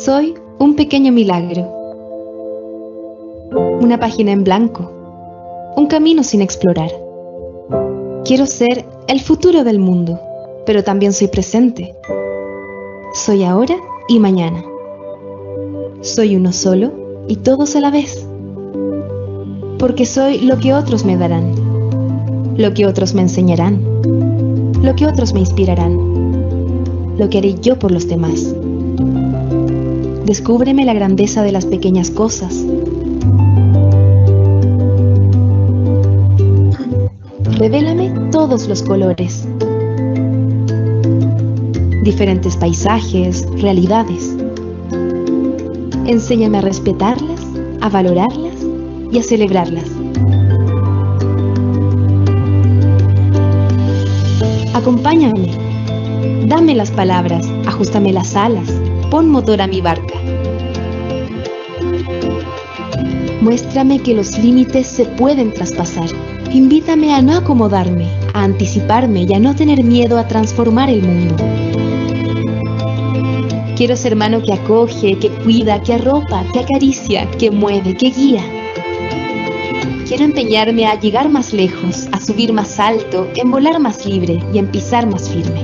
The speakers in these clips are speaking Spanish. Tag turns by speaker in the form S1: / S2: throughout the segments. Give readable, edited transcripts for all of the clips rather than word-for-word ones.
S1: Soy un pequeño milagro, una página en blanco, un camino sin explorar. Quiero ser el futuro del mundo, pero también soy presente. Soy ahora y mañana. Soy uno solo y todos a la vez. Porque soy lo que otros me darán, lo que otros me enseñarán, lo que otros me inspirarán, lo que haré yo por los demás. Descúbreme la grandeza de las pequeñas cosas. Revélame todos los colores, diferentes paisajes, realidades. Enséñame a respetarlas, a valorarlas y a celebrarlas. Acompáñame, dame las palabras, ajústame las alas, pon motor a mi barca. Muéstrame que los límites se pueden traspasar. Invítame a no acomodarme, a anticiparme y a no tener miedo a transformar el mundo. Quiero ser mano que acoge, que cuida, que arropa, que acaricia, que mueve, que guía. Quiero empeñarme a llegar más lejos, a subir más alto, en volar más libre y en pisar más firme.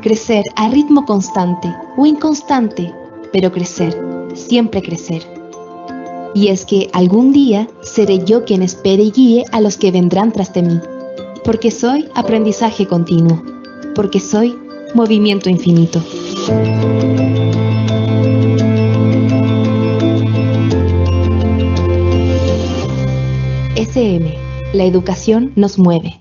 S1: Crecer a ritmo constante o inconstante, pero crecer, siempre crecer. Y es que algún día seré yo quien espere y guíe a los que vendrán tras de mí, porque soy aprendizaje continuo, porque soy movimiento infinito. SM, la educación nos mueve.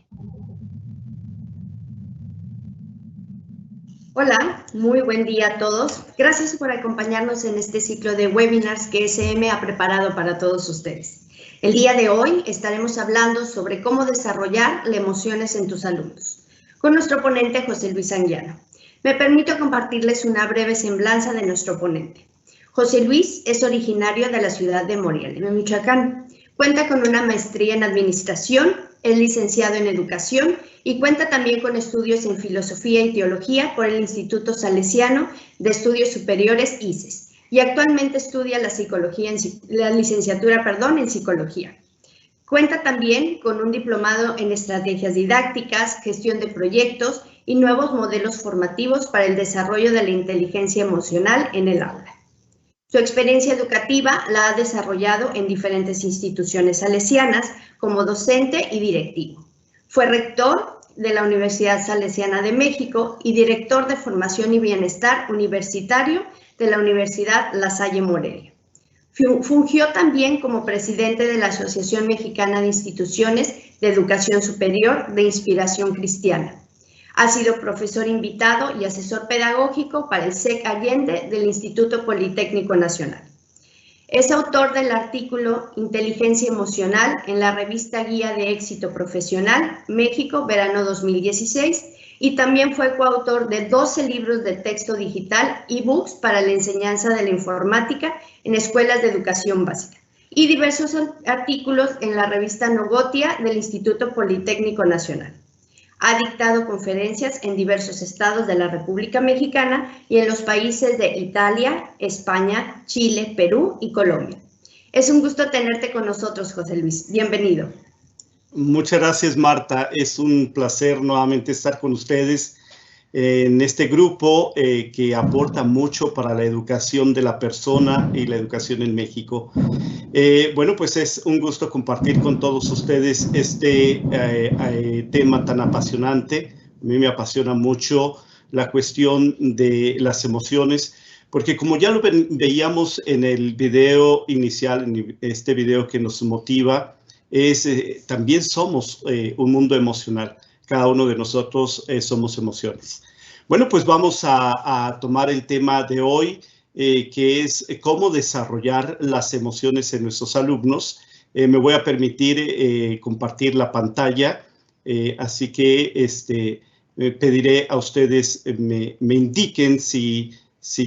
S2: Hola, muy buen día a todos. Gracias por acompañarnos en este ciclo de webinars que SM ha preparado para todos ustedes. El día de hoy estaremos hablando sobre cómo desarrollar las emociones en tus alumnos, con nuestro ponente José Luis Anguiano. Me permito compartirles una breve semblanza de nuestro ponente. José Luis es originario de la ciudad de Morelia, en Michoacán. Cuenta con una maestría en administración, es licenciado en educación y cuenta también con estudios en filosofía y teología por el Instituto Salesiano de Estudios Superiores ICES y actualmente estudia la licenciatura en psicología. Cuenta también con un diplomado en estrategias didácticas, gestión de proyectos y nuevos modelos formativos para el desarrollo de la inteligencia emocional en el aula. Su experiencia educativa la ha desarrollado en diferentes instituciones salesianas como docente y directivo. Fue rector de la Universidad Salesiana de México y director de Formación y Bienestar Universitario de la Universidad La Salle Morelia. Fungió también como presidente de la Asociación Mexicana de Instituciones de Educación Superior de Inspiración Cristiana. Ha sido profesor invitado y asesor pedagógico para el SEC Allende del Instituto Politécnico Nacional. Es autor del artículo Inteligencia Emocional en la revista Guía de Éxito Profesional, México, verano 2016, y también fue coautor de 12 libros de texto digital, ebooks para la enseñanza de la informática en escuelas de educación básica, y diversos artículos en la revista Nogotia del Instituto Politécnico Nacional. Ha dictado conferencias en diversos estados de la República Mexicana y en los países de Italia, España, Chile, Perú y Colombia. Es un gusto tenerte con nosotros, José Luis. Bienvenido.
S3: Muchas gracias, Marta. Es un placer nuevamente estar con ustedes en este grupo que aporta mucho para la educación de la persona y la educación en México. Bueno, pues es un gusto compartir con todos ustedes este tema tan apasionante. A mí me apasiona mucho la cuestión de las emociones, porque como ya lo veíamos en el video inicial, en este video que nos motiva, también somos un mundo emocional. Cada uno de nosotros somos emociones. Bueno, pues vamos a tomar el tema de hoy, que es cómo desarrollar las emociones en nuestros alumnos. Me voy a permitir compartir la pantalla, así que pediré a ustedes me indiquen si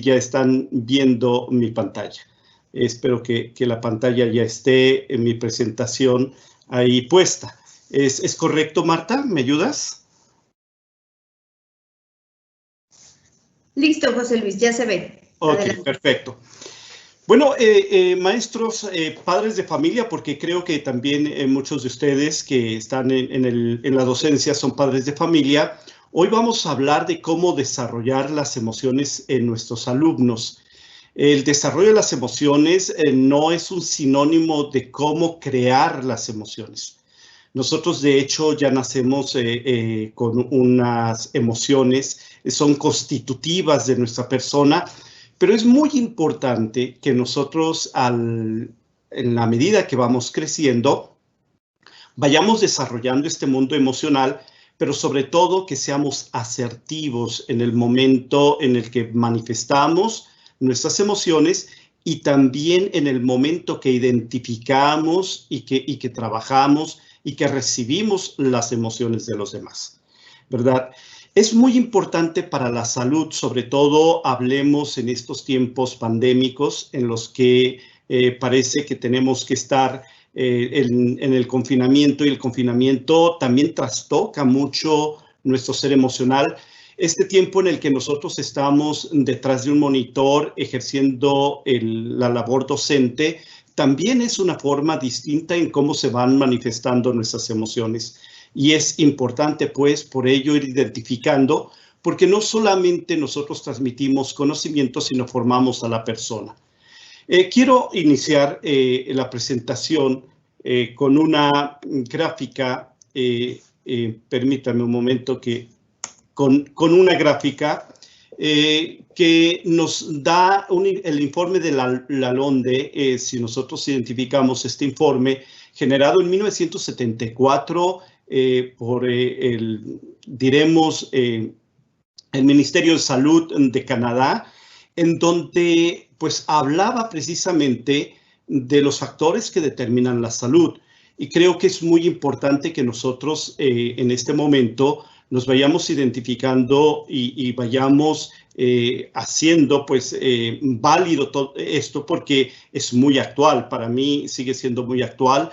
S3: ya están viendo mi pantalla. Espero que la pantalla ya esté en mi presentación ahí puesta. ¿Es correcto, Marta? ¿Me ayudas?
S2: Listo, José Luis, ya se ve.
S3: Ok,
S2: Adelante.
S3: perfecto. Bueno, maestros, padres de familia, porque creo que también muchos de ustedes que están en la docencia son padres de familia. Hoy vamos a hablar de cómo desarrollar las emociones en nuestros alumnos. El desarrollo de las emociones no es un sinónimo de cómo crear las emociones. Nosotros, de hecho, ya nacemos con unas emociones, son constitutivas de nuestra persona, pero es muy importante que nosotros, en la medida que vamos creciendo, vayamos desarrollando este mundo emocional, pero sobre todo que seamos asertivos en el momento en el que manifestamos nuestras emociones y también en el momento que identificamos y que trabajamos y que recibimos las emociones de los demás, ¿verdad? Es muy importante para la salud, sobre todo hablemos en estos tiempos pandémicos en los que parece que tenemos que estar en el confinamiento, y el confinamiento también trastoca mucho nuestro ser emocional. Este tiempo en el que nosotros estamos detrás de un monitor ejerciendo la labor docente, también es una forma distinta en cómo se van manifestando nuestras emociones. Y es importante, pues, por ello ir identificando, porque no solamente nosotros transmitimos conocimiento, sino formamos a la persona. Quiero iniciar la presentación con una gráfica, permítame un momento, con una gráfica que nos da el informe de la LONDE, si nosotros identificamos este informe, generado en 1974 por el Ministerio de Salud de Canadá, en donde pues hablaba precisamente de los factores que determinan la salud. Y creo que es muy importante que nosotros en este momento nos vayamos identificando y vayamos haciendo pues válido todo esto, porque es muy actual. Para mí sigue siendo muy actual.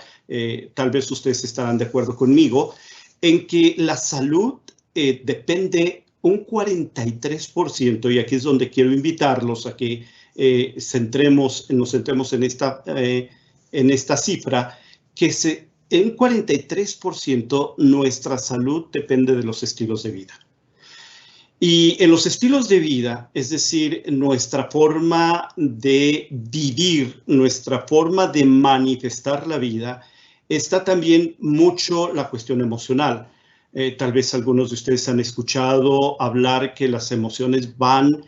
S3: Tal vez ustedes estarán de acuerdo conmigo en que la salud depende un 43%, y aquí es donde quiero invitarlos a que nos centremos en esta cifra, que en 43% nuestra salud depende de los estilos de vida. Y en los estilos de vida, es decir, nuestra forma de vivir, nuestra forma de manifestar la vida, está también mucho la cuestión emocional. Tal vez algunos de ustedes han escuchado hablar que las emociones van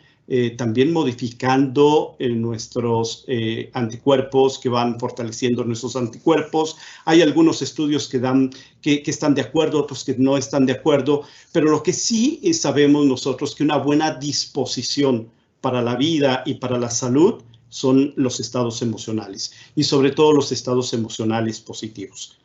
S3: también modificando nuestros anticuerpos, que van fortaleciendo nuestros anticuerpos. Hay algunos estudios que están de acuerdo, otros que no están de acuerdo, pero lo que sí sabemos nosotros que una buena disposición para la vida y para la salud son los estados emocionales, y sobre todo los estados emocionales positivos.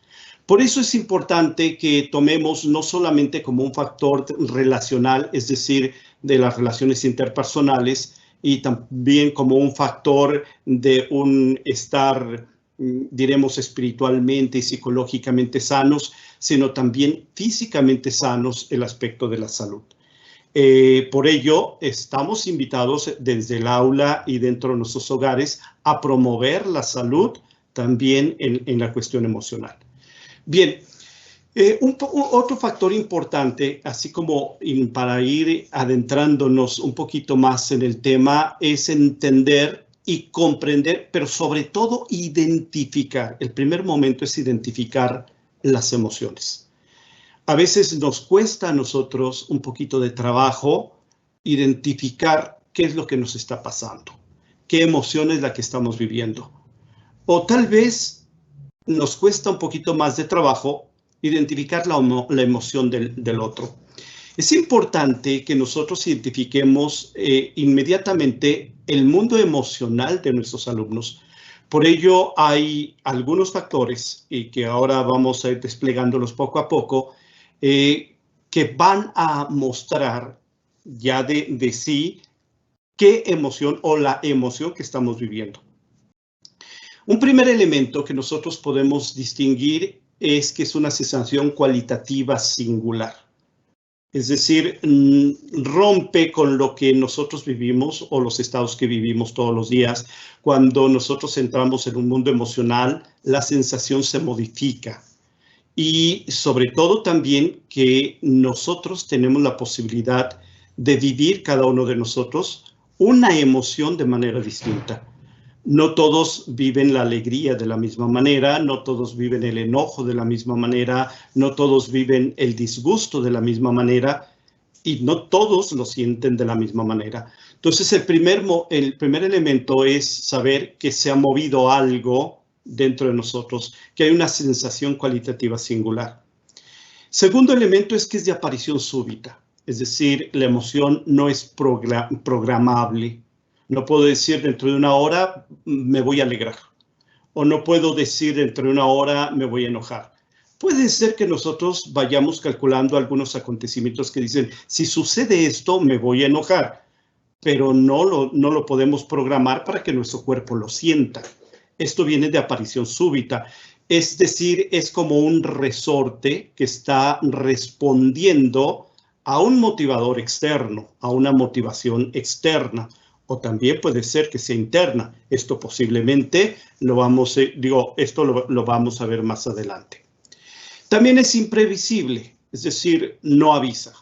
S3: Por eso es importante que tomemos no solamente como un factor relacional, es decir, de las relaciones interpersonales, y también como un factor de un estar, diremos, espiritualmente y psicológicamente sanos, sino también físicamente sanos, el aspecto de la salud. Por ello, estamos invitados desde el aula y dentro de nuestros hogares a promover la salud también en la cuestión emocional. Bien, otro factor importante, así como para ir adentrándonos un poquito más en el tema, es entender y comprender, pero sobre todo identificar. El primer momento es identificar las emociones. A veces nos cuesta a nosotros un poquito de trabajo identificar qué es lo que nos está pasando, qué emoción es la que estamos viviendo. O tal vez nos cuesta un poquito más de trabajo identificar la emoción del otro. Es importante que nosotros identifiquemos inmediatamente el mundo emocional de nuestros alumnos. Por ello, hay algunos factores, y que ahora vamos a ir desplegándolos poco a poco, que van a mostrar ya de sí qué emoción o la emoción que estamos viviendo. Un primer elemento que nosotros podemos distinguir es que es una sensación cualitativa singular. Es decir, rompe con lo que nosotros vivimos o los estados que vivimos todos los días. Cuando nosotros entramos en un mundo emocional, la sensación se modifica. Y sobre todo también que nosotros tenemos la posibilidad de vivir cada uno de nosotros una emoción de manera distinta. No todos viven la alegría de la misma manera, no todos viven el enojo de la misma manera, no todos viven el disgusto de la misma manera y no todos lo sienten de la misma manera. Entonces, el primer elemento es saber que se ha movido algo dentro de nosotros, que hay una sensación cualitativa singular. Segundo elemento es que es de aparición súbita, es decir, la emoción no es programable. No puedo decir dentro de una hora me voy a alegrar, o no puedo decir dentro de una hora me voy a enojar. Puede ser que nosotros vayamos calculando algunos acontecimientos que dicen, si sucede esto, me voy a enojar, pero no lo podemos programar para que nuestro cuerpo lo sienta. Esto viene de aparición súbita, es decir, es como un resorte que está respondiendo a un motivador externo, a una motivación externa. O también puede ser que sea interna. Esto posiblemente lo vamos a ver más adelante. También es imprevisible, es decir, no avisa.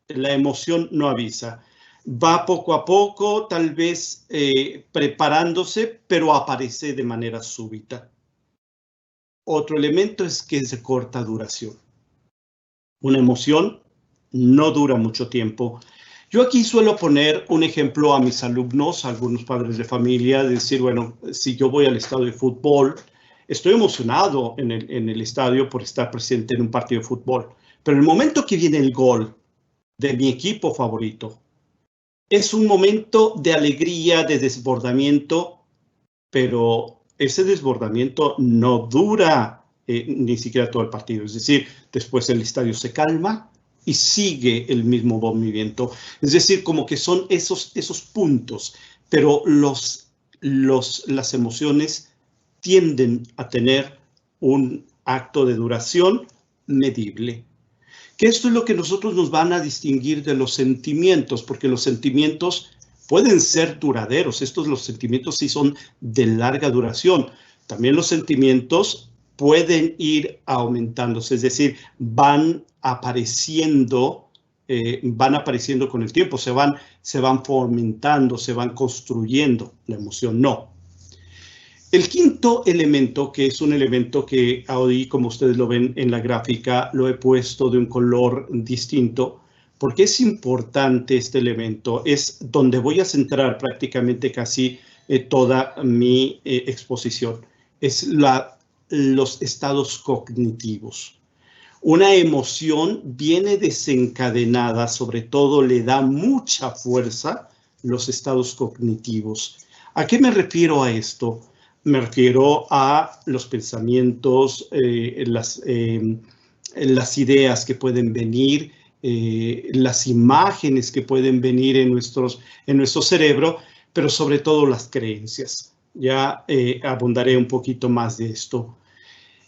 S3: La emoción no avisa. Va poco a poco, tal vez preparándose, pero aparece de manera súbita. Otro elemento es que es de corta duración. Una emoción no dura mucho tiempo. Yo aquí suelo poner un ejemplo a mis alumnos, a algunos padres de familia, de decir, bueno, si yo voy al estadio de fútbol, estoy emocionado en el estadio por estar presente en un partido de fútbol, pero el momento que viene el gol de mi equipo favorito, es un momento de alegría, de desbordamiento, pero ese desbordamiento no dura ni siquiera todo el partido. Es decir, después el estadio se calma y sigue el mismo movimiento. Es decir, como que son esos puntos, pero las emociones tienden a tener un acto de duración medible. Que esto es lo que nosotros nos van a distinguir de los sentimientos, porque los sentimientos pueden ser duraderos. Los sentimientos sí son de larga duración. También los sentimientos pueden ir aumentándose, es decir, van apareciendo con el tiempo, se van fomentando, se van construyendo. La emoción no. El quinto elemento, que es un elemento que ahí, como ustedes lo ven en la gráfica, lo he puesto de un color distinto, porque es importante este elemento, es donde voy a centrar prácticamente casi toda mi exposición, es los estados cognitivos. Una emoción viene desencadenada, sobre todo le da mucha fuerza los estados cognitivos. ¿A qué me refiero a esto? Me refiero a los pensamientos, las ideas que pueden venir, las imágenes que pueden venir en nuestro cerebro, pero sobre todo las creencias. Ya abundaré un poquito más de esto.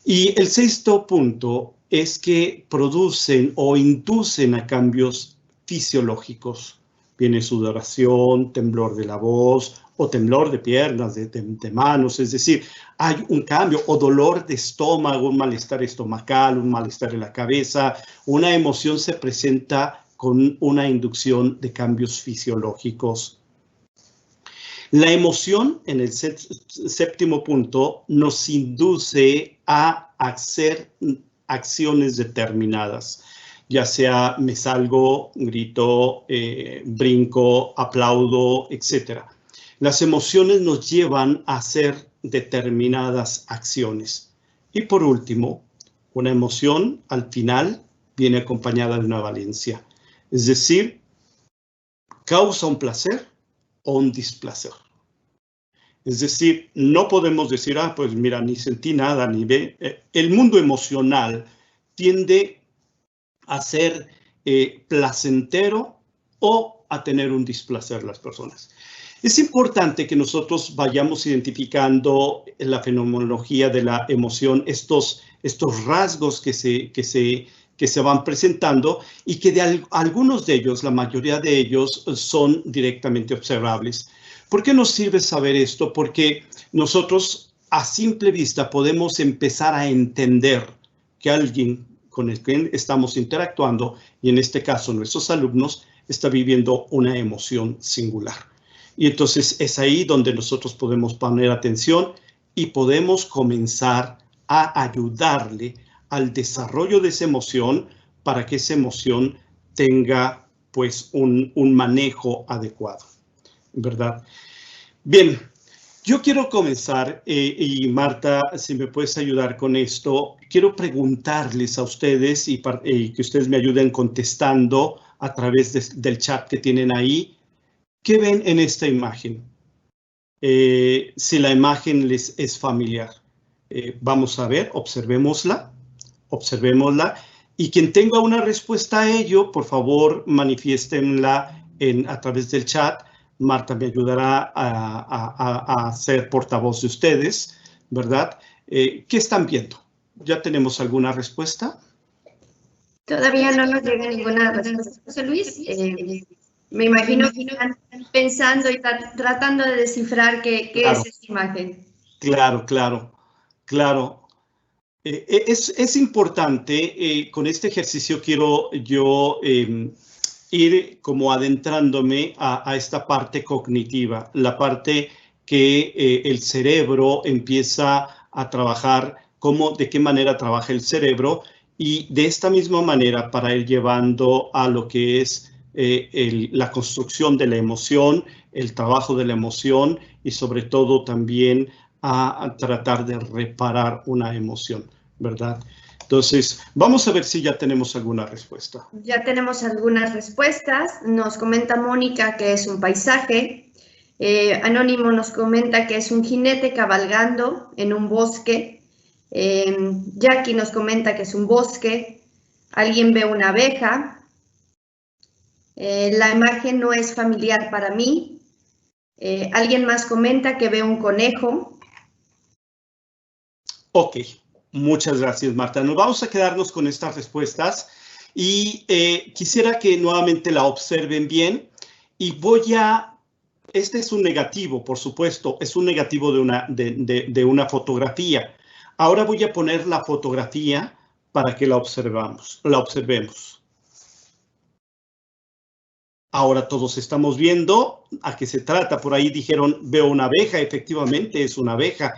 S3: Y el sexto punto es que producen o inducen a cambios fisiológicos. Viene sudoración, temblor de la voz o temblor de piernas, de manos, es decir, hay un cambio o dolor de estómago, un malestar estomacal, un malestar en la cabeza. Una emoción se presenta con una inducción de cambios fisiológicos. La emoción, en el séptimo punto, nos induce a hacer acciones determinadas, ya sea me salgo, grito, brinco, aplaudo, etc. Las emociones nos llevan a hacer determinadas acciones. Y por último, una emoción al final viene acompañada de una valencia, es decir, causa un placer o un displacer. Es decir, no podemos decir, pues mira, ni sentí nada, ni ve. El mundo emocional tiende a ser placentero o a tener un displacer las personas. Es importante que nosotros vayamos identificando en la fenomenología de la emoción estos rasgos que se que se van presentando y que algunos de ellos, la mayoría de ellos, son directamente observables. ¿Por qué nos sirve saber esto? Porque nosotros a simple vista podemos empezar a entender que alguien con el que estamos interactuando, y en este caso nuestros alumnos, está viviendo una emoción singular. Y entonces es ahí donde nosotros podemos poner atención y podemos comenzar a ayudarle al desarrollo de esa emoción para que esa emoción tenga pues un manejo adecuado, ¿verdad? Bien, yo quiero comenzar y Marta, si me puedes ayudar con esto, quiero preguntarles a ustedes y que ustedes me ayuden contestando a través del chat que tienen ahí. ¿Qué ven en esta imagen? Si la imagen les es familiar. Vamos a ver, observémosla. Y quien tenga una respuesta a ello, por favor, manifiéstenla a través del chat. Marta me ayudará a ser portavoz de ustedes, ¿verdad? ¿Qué están viendo? ¿Ya tenemos alguna respuesta?
S2: Todavía no nos llega ninguna respuesta, José Luis. Me imagino que están pensando y tratando de descifrar qué es esta imagen.
S3: Claro. Es importante, con este ejercicio quiero yo ir como adentrándome a esta parte cognitiva, la parte que el cerebro empieza a trabajar, de qué manera trabaja el cerebro, y de esta misma manera para ir llevando a lo que es la construcción de la emoción, el trabajo de la emoción y sobre todo también a tratar de reparar una emoción, ¿verdad? Entonces, vamos a ver si ya tenemos alguna respuesta.
S2: Ya tenemos algunas respuestas. Nos comenta Mónica que es un paisaje. Anónimo nos comenta que es un jinete cabalgando en un bosque. Jackie nos comenta que es un bosque. Alguien ve una abeja. La imagen no es familiar para mí. Alguien más comenta que ve un conejo.
S3: Ok, muchas gracias, Marta. Nos vamos a quedarnos con estas respuestas y quisiera que nuevamente la observen bien y este es un negativo, por supuesto, es un negativo de una fotografía. Ahora voy a poner la fotografía para que la observemos. Ahora todos estamos viendo a qué se trata. Por ahí dijeron, veo una abeja, efectivamente es una abeja.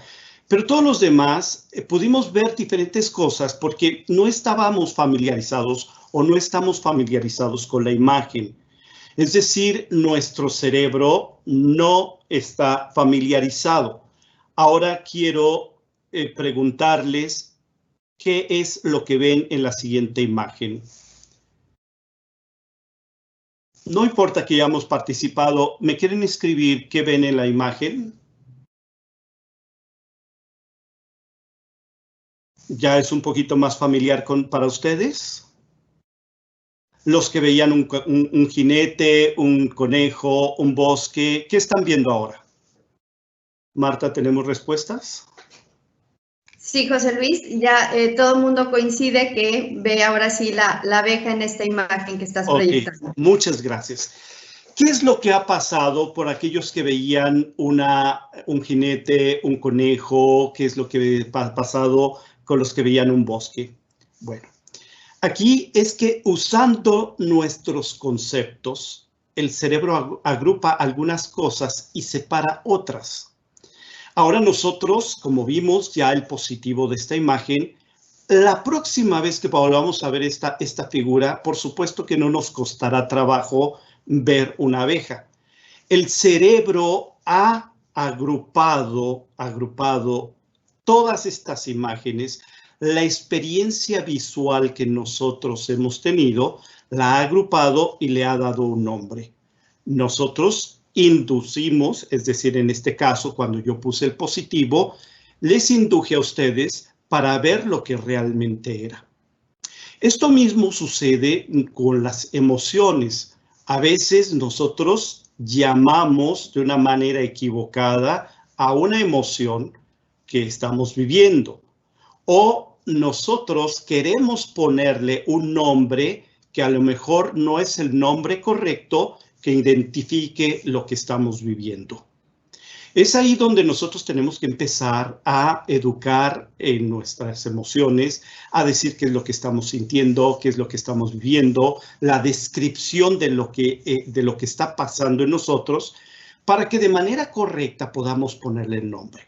S3: Pero todos los demás pudimos ver diferentes cosas porque no estábamos familiarizados o no estamos familiarizados con la imagen. Es decir, nuestro cerebro no está familiarizado. Ahora quiero preguntarles qué es lo que ven en la siguiente imagen. No importa que hayamos participado, ¿me quieren escribir qué ven en la imagen? ¿Ya es un poquito más familiar para ustedes? Los que veían un jinete, un conejo, un bosque, ¿qué están viendo ahora? Marta, ¿tenemos respuestas?
S2: Sí, José Luis, ya todo el mundo coincide que ve ahora sí la abeja en esta imagen que estás proyectando.
S3: Muchas gracias. ¿Qué es lo que ha pasado por aquellos que veían un jinete, un conejo? ¿Qué es lo que ha pasado con los que veían un bosque? Bueno, aquí es que usando nuestros conceptos, el cerebro agrupa algunas cosas y separa otras. Ahora nosotros, como vimos ya el positivo de esta imagen, la próxima vez que volvamos a ver esta figura, por supuesto que no nos costará trabajo ver una abeja. El cerebro ha agrupado todas estas imágenes, la experiencia visual que nosotros hemos tenido, la ha agrupado y le ha dado un nombre. Nosotros inducimos, es decir, en este caso, cuando yo puse el positivo, les induje a ustedes para ver lo que realmente era. Esto mismo sucede con las emociones. A veces nosotros llamamos de una manera equivocada a una emoción que estamos viviendo o nosotros queremos ponerle un nombre que a lo mejor no es el nombre correcto que identifique lo que estamos viviendo. Es ahí donde nosotros tenemos que empezar a educar en nuestras emociones, a decir qué es lo que estamos sintiendo, qué es lo que estamos viviendo, la descripción de lo que está pasando en nosotros, para que de manera correcta podamos ponerle el nombre.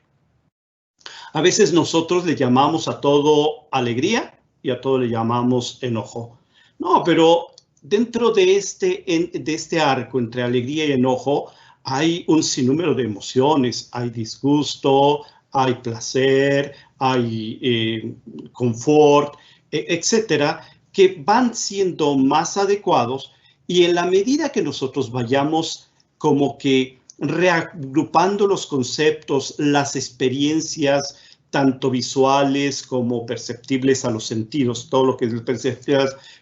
S3: A veces nosotros le llamamos a todo alegría y a todo le llamamos enojo. No, pero dentro de este arco entre alegría y enojo, hay un sinnúmero de emociones, hay disgusto, hay placer, hay confort, etcétera, que van siendo más adecuados y en la medida que nosotros vayamos como que reagrupando los conceptos, las experiencias, tanto visuales como perceptibles a los sentidos, todo lo que es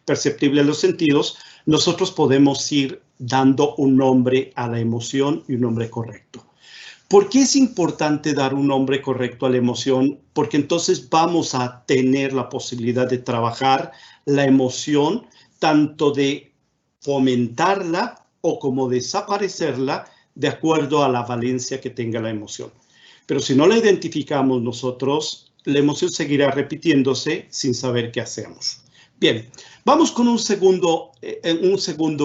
S3: perceptible a los sentidos, nosotros podemos ir dando un nombre a la emoción y un nombre correcto. ¿Por qué es importante dar un nombre correcto a la emoción? Porque entonces vamos a tener la posibilidad de trabajar la emoción, tanto de fomentarla o como desaparecerla, de acuerdo a la valencia que tenga la emoción. Pero si no la identificamos nosotros, la emoción seguirá repitiéndose sin saber qué hacemos. Bien, vamos con un segundo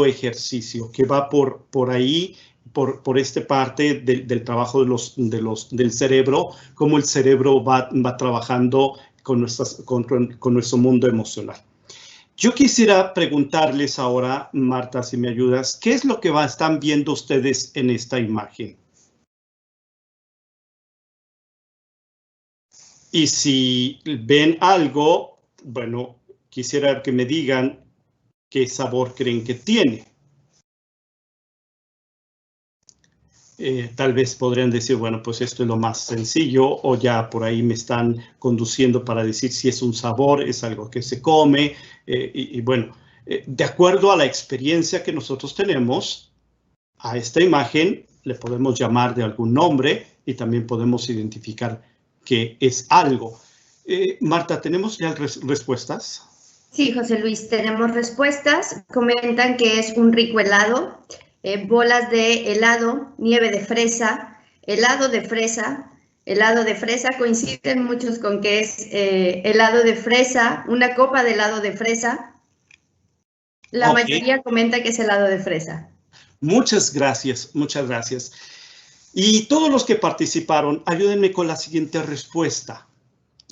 S3: ejercicio que va por ahí, por esta parte del trabajo del cerebro, cómo el cerebro va trabajando con nuestro mundo emocional. Yo quisiera preguntarles ahora, Marta, si me ayudas, ¿qué es lo que están viendo ustedes en esta imagen? Y si ven algo, bueno, quisiera que me digan qué sabor creen que tiene. Tal vez podrían decir, bueno, pues esto es lo más sencillo, o ya por ahí me están conduciendo para decir si es un sabor, es algo que se come, y bueno, de acuerdo a la experiencia que nosotros tenemos, a esta imagen le podemos llamar de algún nombre y también podemos identificar que es algo. Marta, ¿tenemos ya respuestas?
S2: Sí, José Luis, tenemos respuestas. Comentan que es un rico helado, bolas de helado, nieve de fresa, helado de fresa. Helado de fresa, coinciden muchos con que es helado de fresa, una copa de helado de fresa. La mayoría comenta que es helado de fresa.
S3: Muchas gracias, muchas gracias. Y todos los que participaron, ayúdenme con la siguiente respuesta.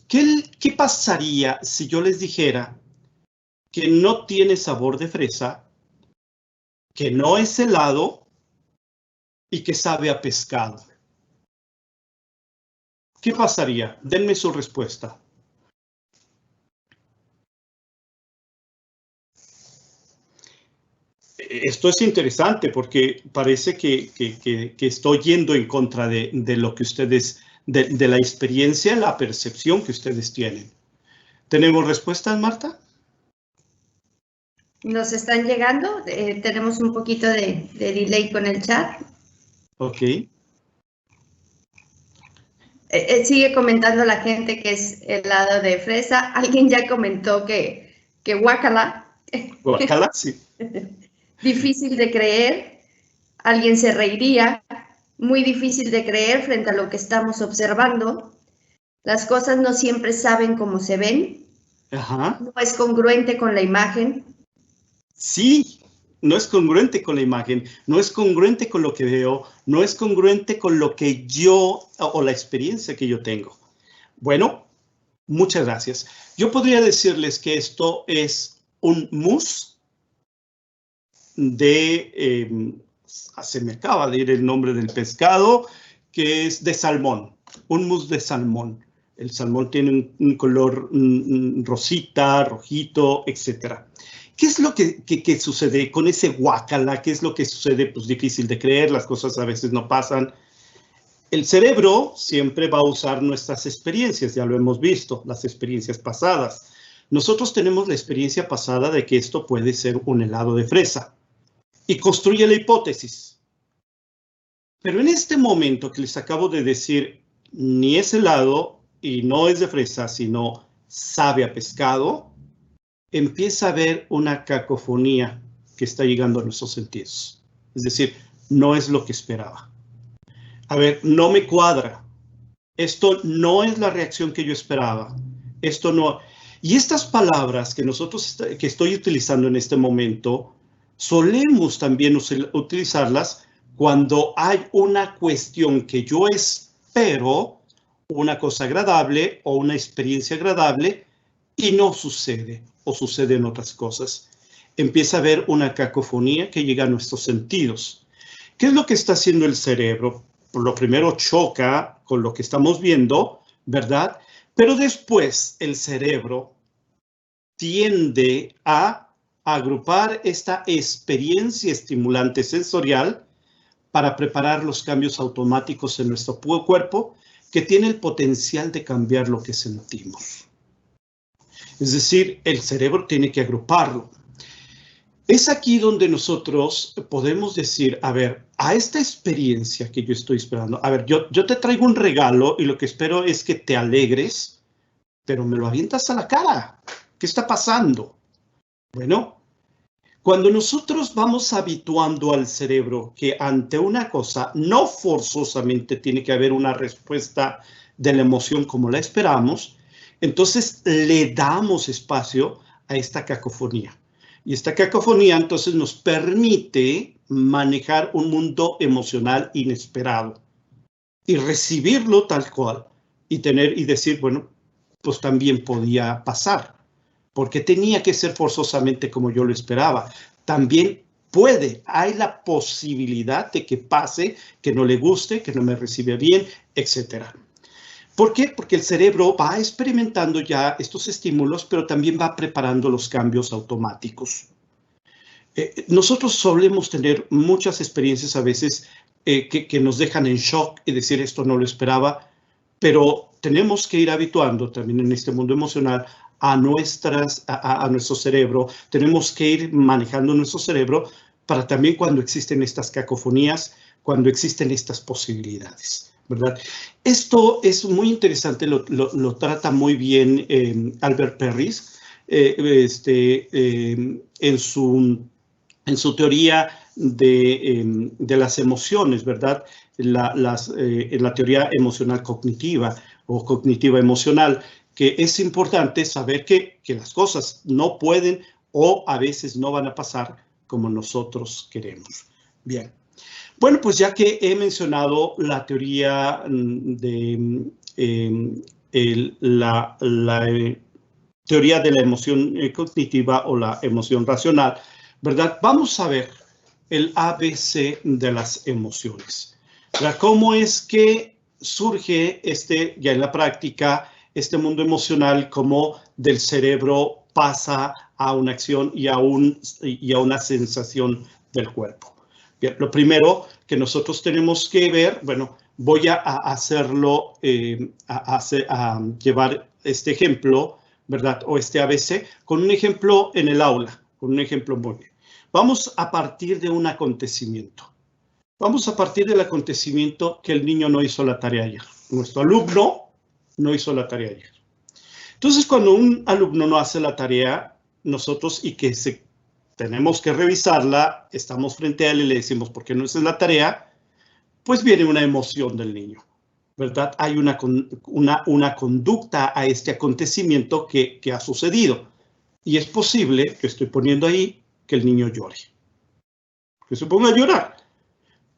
S3: ¿Qué pasaría si yo les dijera que no tiene sabor de fresa, que no es helado y que sabe a pescado? ¿Qué pasaría? Denme su respuesta. Esto es interesante porque parece que estoy yendo en contra de lo que ustedes, de la experiencia, la percepción que ustedes tienen. ¿Tenemos respuestas, Marta?
S2: Nos están llegando, tenemos un poquito de delay con el chat.
S3: Ok.
S2: Sigue comentando la gente que es helado de fresa. Alguien ya comentó que guácala.
S3: Guácala, sí.
S2: Difícil de creer. Alguien se reiría. Muy difícil de creer frente a lo que estamos observando. Las cosas no siempre saben cómo se ven.
S3: Ajá.
S2: No es congruente con la imagen.
S3: Sí, no es congruente con la imagen, no es congruente con lo que veo, no es congruente con lo que yo o la experiencia que yo tengo. Bueno, muchas gracias. Yo podría decirles que esto es un mousse se me acaba de ir el nombre del pescado, que es de salmón, un mousse de salmón. El salmón tiene un color rosita, rojito, etcétera. ¿Qué es lo que sucede con ese guácala? ¿Qué es lo que sucede? Pues difícil de creer, las cosas a veces no pasan. El cerebro siempre va a usar nuestras experiencias, ya lo hemos visto, las experiencias pasadas. Nosotros tenemos la experiencia pasada de que esto puede ser un helado de fresa y construye la hipótesis. Pero en este momento que les acabo de decir, ni es helado y no es de fresa, sino sabe a pescado, empieza a haber una cacofonía que está llegando a nuestros sentidos. Es decir, no es lo que esperaba. A ver, no me cuadra. Esto no es la reacción que yo esperaba. Esto no. Y estas palabras que estoy utilizando en este momento, solemos también utilizarlas cuando hay una cuestión que yo espero, una cosa agradable o una experiencia agradable, y no sucede, o suceden otras cosas. Empieza a haber una cacofonía que llega a nuestros sentidos. ¿Qué es lo que está haciendo el cerebro? Por lo primero choca con lo que estamos viendo, ¿verdad? Pero después el cerebro tiende a agrupar esta experiencia estimulante sensorial para preparar los cambios automáticos en nuestro cuerpo que tiene el potencial de cambiar lo que sentimos. Es decir, el cerebro tiene que agruparlo. Es aquí donde nosotros podemos decir, a ver, a esta experiencia que yo estoy esperando, a ver, yo te traigo un regalo y lo que espero es que te alegres, pero me lo avientas a la cara. ¿Qué está pasando? Bueno, cuando nosotros vamos habituando al cerebro que ante una cosa no forzosamente tiene que haber una respuesta de la emoción como la esperamos, entonces le damos espacio a esta cacofonía. Y esta cacofonía entonces nos permite manejar un mundo emocional inesperado y recibirlo tal cual y decir, bueno, pues también podía pasar, porque tenía que ser forzosamente como yo lo esperaba. También hay la posibilidad de que pase, que no le guste, que no me reciba bien, etc. ¿Por qué? Porque el cerebro va experimentando ya estos estímulos, pero también va preparando los cambios automáticos. Nosotros solemos tener muchas experiencias a veces que nos dejan en shock y decir esto no lo esperaba, pero tenemos que ir habituando también en este mundo emocional a nuestro cerebro. Tenemos que ir manejando nuestro cerebro para también cuando existen estas cacofonías, cuando existen estas posibilidades, ¿verdad? Esto es muy interesante, lo trata muy bien Albert Perris en su teoría de las emociones, ¿verdad? En la teoría emocional cognitiva o cognitiva emocional, que es importante saber que las cosas no pueden o a veces no van a pasar como nosotros queremos. Bien. Bueno, pues ya que he mencionado la teoría de la teoría de la emoción cognitiva o la emoción racional, ¿verdad? Vamos a ver el ABC de las emociones. ¿Verdad? ¿Cómo es que surge ya en la práctica este mundo emocional, cómo del cerebro pasa a una acción y a una sensación del cuerpo? Bien, lo primero que nosotros tenemos que ver, bueno, voy a hacerlo, a llevar este ejemplo, ¿verdad? O este ABC, con un ejemplo en el aula, con un ejemplo muy bien. Vamos a partir de un acontecimiento. Vamos a partir del acontecimiento que el niño no hizo la tarea ayer. Nuestro alumno no hizo la tarea ayer. Entonces, cuando un alumno no hace la tarea, nosotros, y que tenemos que revisarla, estamos frente a él y le decimos, ¿por qué no haces la tarea? Pues viene una emoción del niño, ¿verdad? Hay una conducta a este acontecimiento que ha sucedido. Y es posible, que estoy poniendo ahí, que el niño llore. Que se ponga a llorar.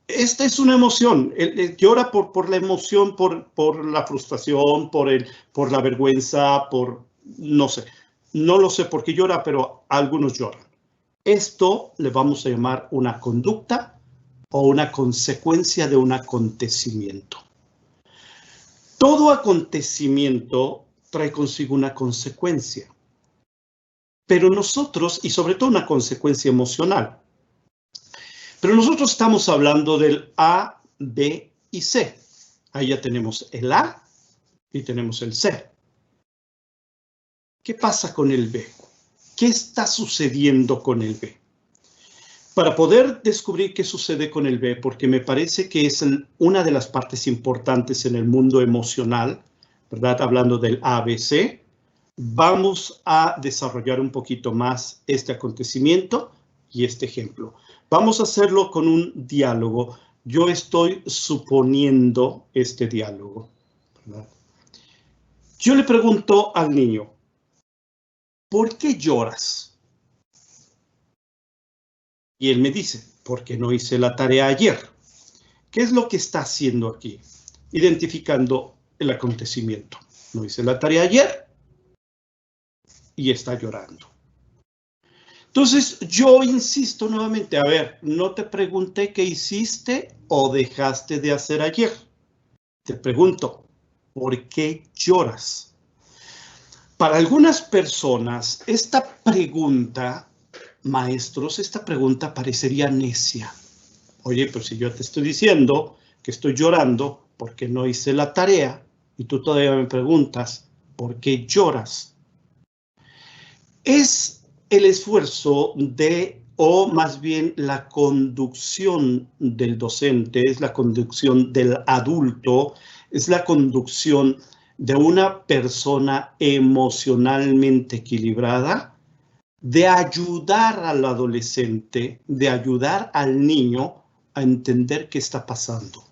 S3: Esta es una emoción. Él llora por la emoción, por la frustración, por la vergüenza, no sé. No lo sé por qué llora, pero algunos lloran. Esto le vamos a llamar una conducta o una consecuencia de un acontecimiento. Todo acontecimiento trae consigo una consecuencia. Pero nosotros, y sobre todo una consecuencia emocional, pero nosotros estamos hablando del A, B y C. Ahí ya tenemos el A y tenemos el C. ¿Qué pasa con el B? ¿Qué está sucediendo con el B? Para poder descubrir qué sucede con el B, porque me parece que es una de las partes importantes en el mundo emocional, ¿verdad? Hablando del ABC, Vamos a desarrollar un poquito más este acontecimiento y este ejemplo. Vamos a hacerlo con un diálogo. Yo estoy suponiendo este diálogo, ¿verdad? Yo le pregunto al niño, ¿por qué lloras? Y él me dice, porque no hice la tarea ayer. ¿Qué es lo que está haciendo aquí? Identificando el acontecimiento. No hice la tarea ayer y está llorando. Entonces, yo insisto nuevamente, a ver, no te pregunté qué hiciste o dejaste de hacer ayer. Te pregunto, ¿por qué lloras? Para algunas personas, esta pregunta, maestros, esta pregunta parecería necia. Oye, pero si yo te estoy diciendo que estoy llorando porque no hice la tarea y tú todavía me preguntas, ¿por qué lloras? Es el esfuerzo de, o más bien la conducción del docente, es la conducción del adulto, es la conducción de una persona emocionalmente equilibrada, de ayudar al adolescente, de ayudar al niño a entender qué está pasando.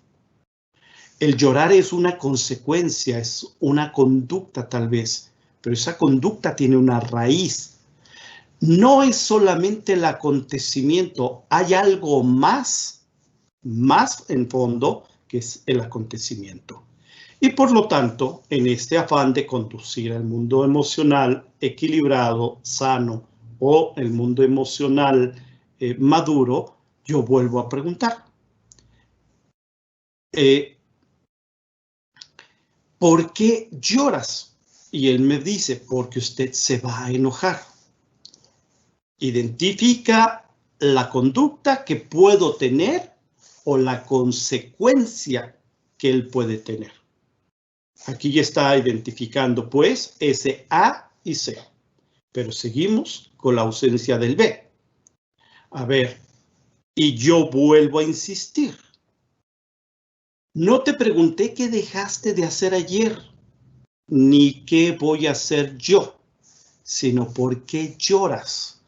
S3: El llorar es una consecuencia, es una conducta tal vez, pero esa conducta tiene una raíz. No es solamente el acontecimiento, hay algo más en fondo, que es el acontecimiento. Y por lo tanto, en este afán de conducir al mundo emocional equilibrado, sano, o el mundo emocional maduro, yo vuelvo a preguntar. ¿Por qué lloras? Y él me dice, porque usted se va a enojar. Identifica la conducta que puedo tener o la consecuencia que él puede tener. Aquí ya está identificando, pues, ese A y C. Pero seguimos con la ausencia del B. A ver, y yo vuelvo a insistir. No te pregunté qué dejaste de hacer ayer, ni qué voy a hacer yo, sino por qué lloras.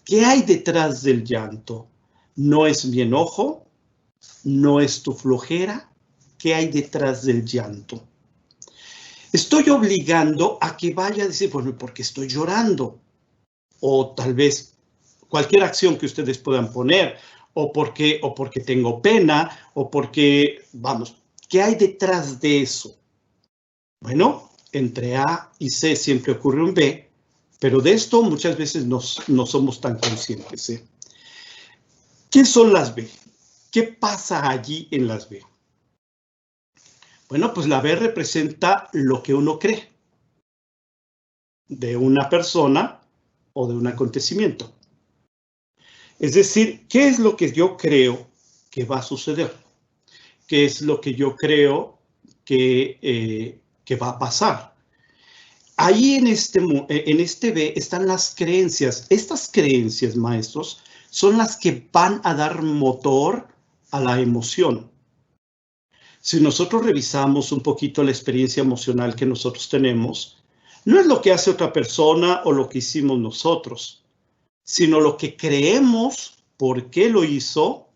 S3: ¿Qué hay detrás del llanto? ¿No es mi enojo? ¿No es tu flojera? ¿Qué hay detrás del llanto? Estoy obligando a que vaya a decir, bueno, ¿por qué estoy llorando? O tal vez cualquier acción que ustedes puedan poner, o porque tengo pena, o porque, vamos, ¿qué hay detrás de eso? Bueno, entre A y C siempre ocurre un B, pero de esto muchas veces no somos tan conscientes, ¿eh? ¿Qué son las B? ¿Qué pasa allí en las B? Bueno, pues la B representa lo que uno cree de una persona o de un acontecimiento. Es decir, ¿qué es lo que yo creo que va a suceder? ¿Qué es lo que yo creo que va a pasar? Ahí en este B están las creencias. Estas creencias, maestros, son las que van a dar motor a la emoción. Si nosotros revisamos un poquito la experiencia emocional que nosotros tenemos, no es lo que hace otra persona o lo que hicimos nosotros, sino lo que creemos por qué lo hizo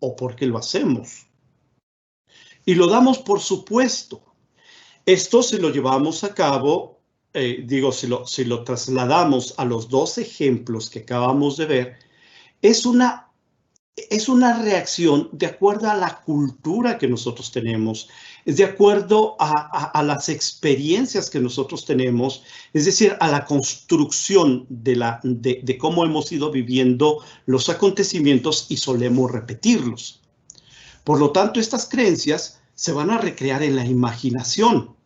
S3: o por qué lo hacemos. Y lo damos por supuesto. Esto si lo llevamos a cabo, si lo trasladamos a los dos ejemplos que acabamos de ver, es una reacción de acuerdo a la cultura que nosotros tenemos, es de acuerdo a las experiencias que nosotros tenemos, es decir, a la construcción de cómo hemos ido viviendo los acontecimientos y solemos repetirlos. Por lo tanto, estas creencias se van a recrear en la imaginación,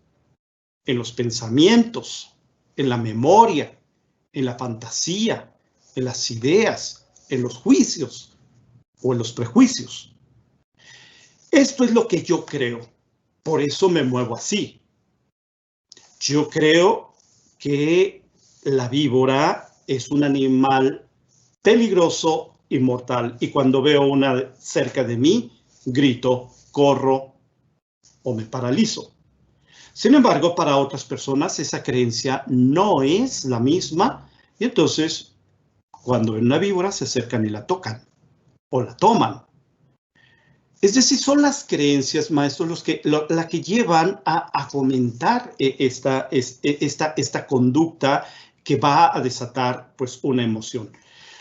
S3: en los pensamientos, en la memoria, en la fantasía, en las ideas, en los juicios o en los prejuicios. Esto es lo que yo creo, por eso me muevo así. Yo creo que la víbora es un animal peligroso y mortal, y cuando veo una cerca de mí, grito, corro o me paralizo. Sin embargo, para otras personas esa creencia no es la misma y entonces cuando ven una víbora se acercan y la tocan o la toman. Es decir, son las creencias, maestros, la que llevan a fomentar esta conducta que va a desatar pues, una emoción.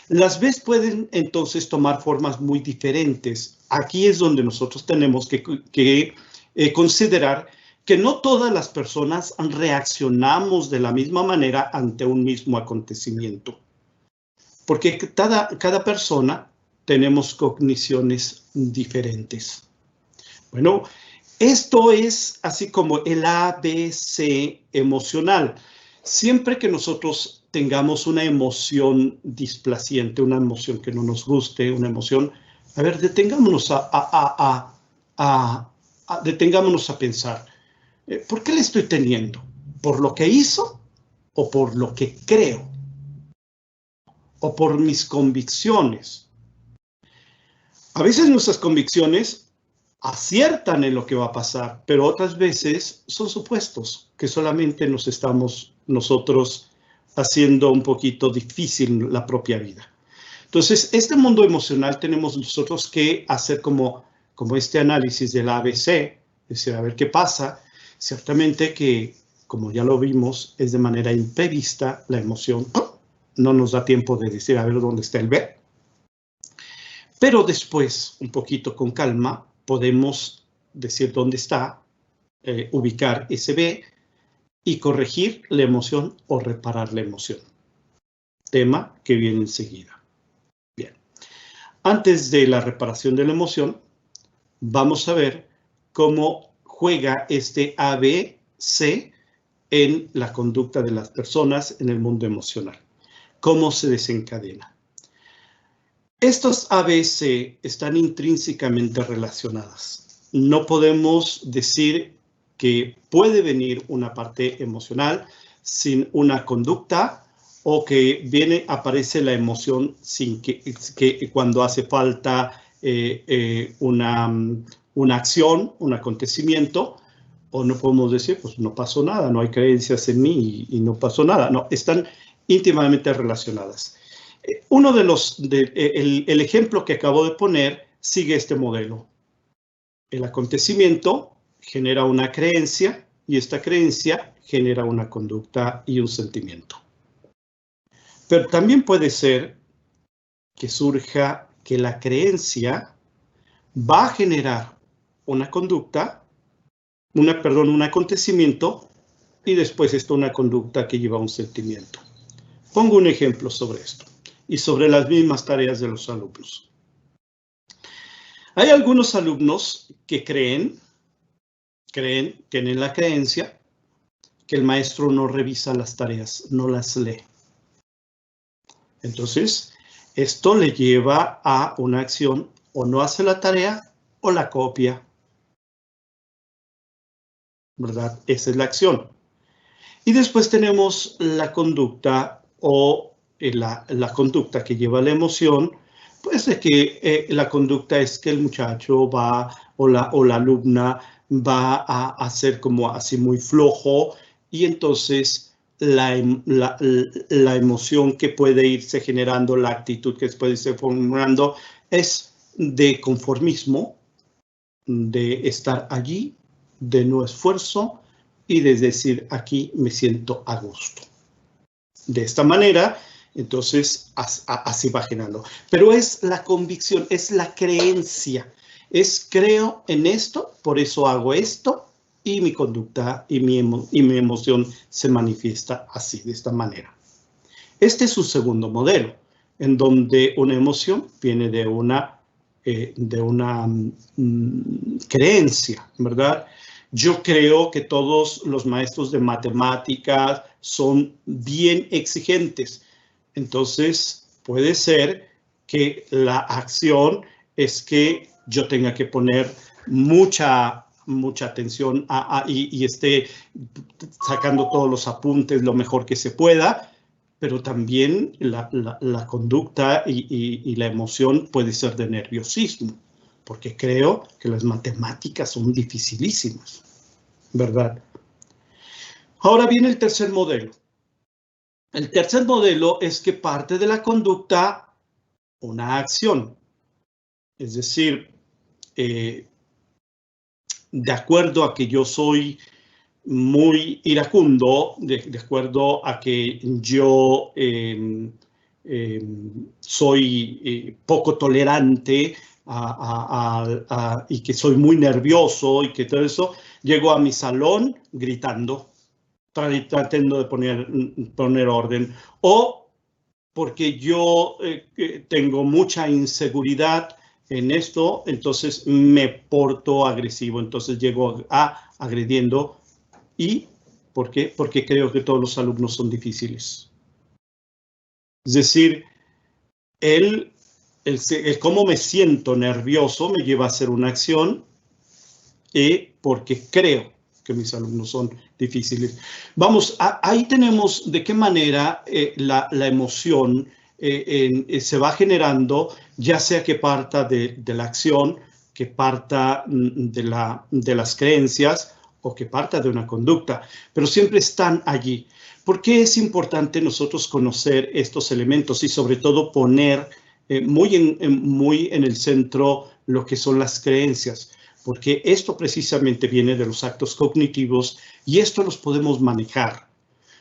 S3: Las veces pueden entonces tomar formas muy diferentes. Aquí es donde nosotros tenemos que considerar que no todas las personas reaccionamos de la misma manera ante un mismo acontecimiento. Porque cada persona tenemos cogniciones diferentes. Bueno, esto es así como el ABC emocional. Siempre que nosotros tengamos una emoción displaciente, una emoción que no nos guste, una emoción, a ver, detengámonos detengámonos a pensar. ¿Por qué le estoy teniendo? ¿Por lo que hizo o por lo que creo? ¿O por mis convicciones? A veces nuestras convicciones aciertan en lo que va a pasar, pero otras veces son supuestos que solamente nos estamos nosotros haciendo un poquito difícil la propia vida. Entonces, este mundo emocional tenemos nosotros que hacer como este análisis del ABC, es decir, a ver qué pasa. Ciertamente que, como ya lo vimos, es de manera imprevista la emoción. No nos da tiempo de decir, a ver, ¿dónde está el B? Pero después, un poquito con calma, podemos decir dónde está, ubicar ese B y corregir la emoción o reparar la emoción. Tema que viene enseguida. Bien. Antes de la reparación de la emoción, vamos a ver cómo juega este ABC en la conducta de las personas en el mundo emocional. ¿Cómo se desencadena? Estos ABC están intrínsecamente relacionadas. No podemos decir que puede venir una parte emocional sin una conducta o que aparece la emoción sin que cuando hace falta una acción, un acontecimiento, o no podemos decir, pues no pasó nada, no hay creencias en mí y no pasó nada. No, están íntimamente relacionadas. Uno de el ejemplo que acabo de poner sigue este modelo. El acontecimiento genera una creencia y esta creencia genera una conducta y un sentimiento. Pero también puede ser que surja que la creencia va a generar una conducta, un acontecimiento y después una conducta que lleva a un sentimiento. Pongo un ejemplo sobre esto y sobre las mismas tareas de los alumnos. Hay algunos alumnos que tienen la creencia que el maestro no revisa las tareas, no las lee. Entonces, esto le lleva a una acción, o no hace la tarea o la copia. ¿Verdad? Esa es la acción. Y después tenemos la conducta o la conducta que lleva la emoción, pues de que la conducta es que el muchacho va o la alumna va a ser como así muy flojo y entonces la emoción que puede irse generando, la actitud que puede irse formando es de conformismo, de estar allí, de no esfuerzo y de decir aquí me siento a gusto. De esta manera, entonces así va generando. Pero es la convicción, es la creencia. Es creo en esto, por eso hago esto y mi conducta y mi emoción se manifiesta así, de esta manera. Este es su segundo modelo, en donde una emoción viene de una creencia, ¿verdad? Yo creo que todos los maestros de matemáticas son bien exigentes. Entonces, puede ser que la acción es que yo tenga que poner mucha atención y esté sacando todos los apuntes lo mejor que se pueda, pero también la conducta y la emoción puede ser de nerviosismo, porque creo que las matemáticas son dificilísimas, ¿verdad? Ahora viene el tercer modelo. El tercer modelo es que parte de la conducta una acción. Es decir, de acuerdo a que yo soy muy iracundo, de acuerdo a que yo soy poco tolerante y que soy muy nervioso y que todo eso, llego a mi salón gritando, tratando de poner orden, o porque yo tengo mucha inseguridad en esto, entonces me porto agresivo, entonces llego agrediendo. ¿Y por qué? Porque creo que todos los alumnos son difíciles. Es decir, el cómo me siento nervioso me lleva a hacer una acción porque creo que mis alumnos son difíciles. Vamos, ahí tenemos de qué manera la emoción se va generando, ya sea que parta de la acción, que parta de las creencias, o que parta de una conducta, pero siempre están allí. ¿Por qué es importante nosotros conocer estos elementos y sobre todo poner muy en el centro lo que son las creencias? Porque esto precisamente viene de los actos cognitivos y esto los podemos manejar.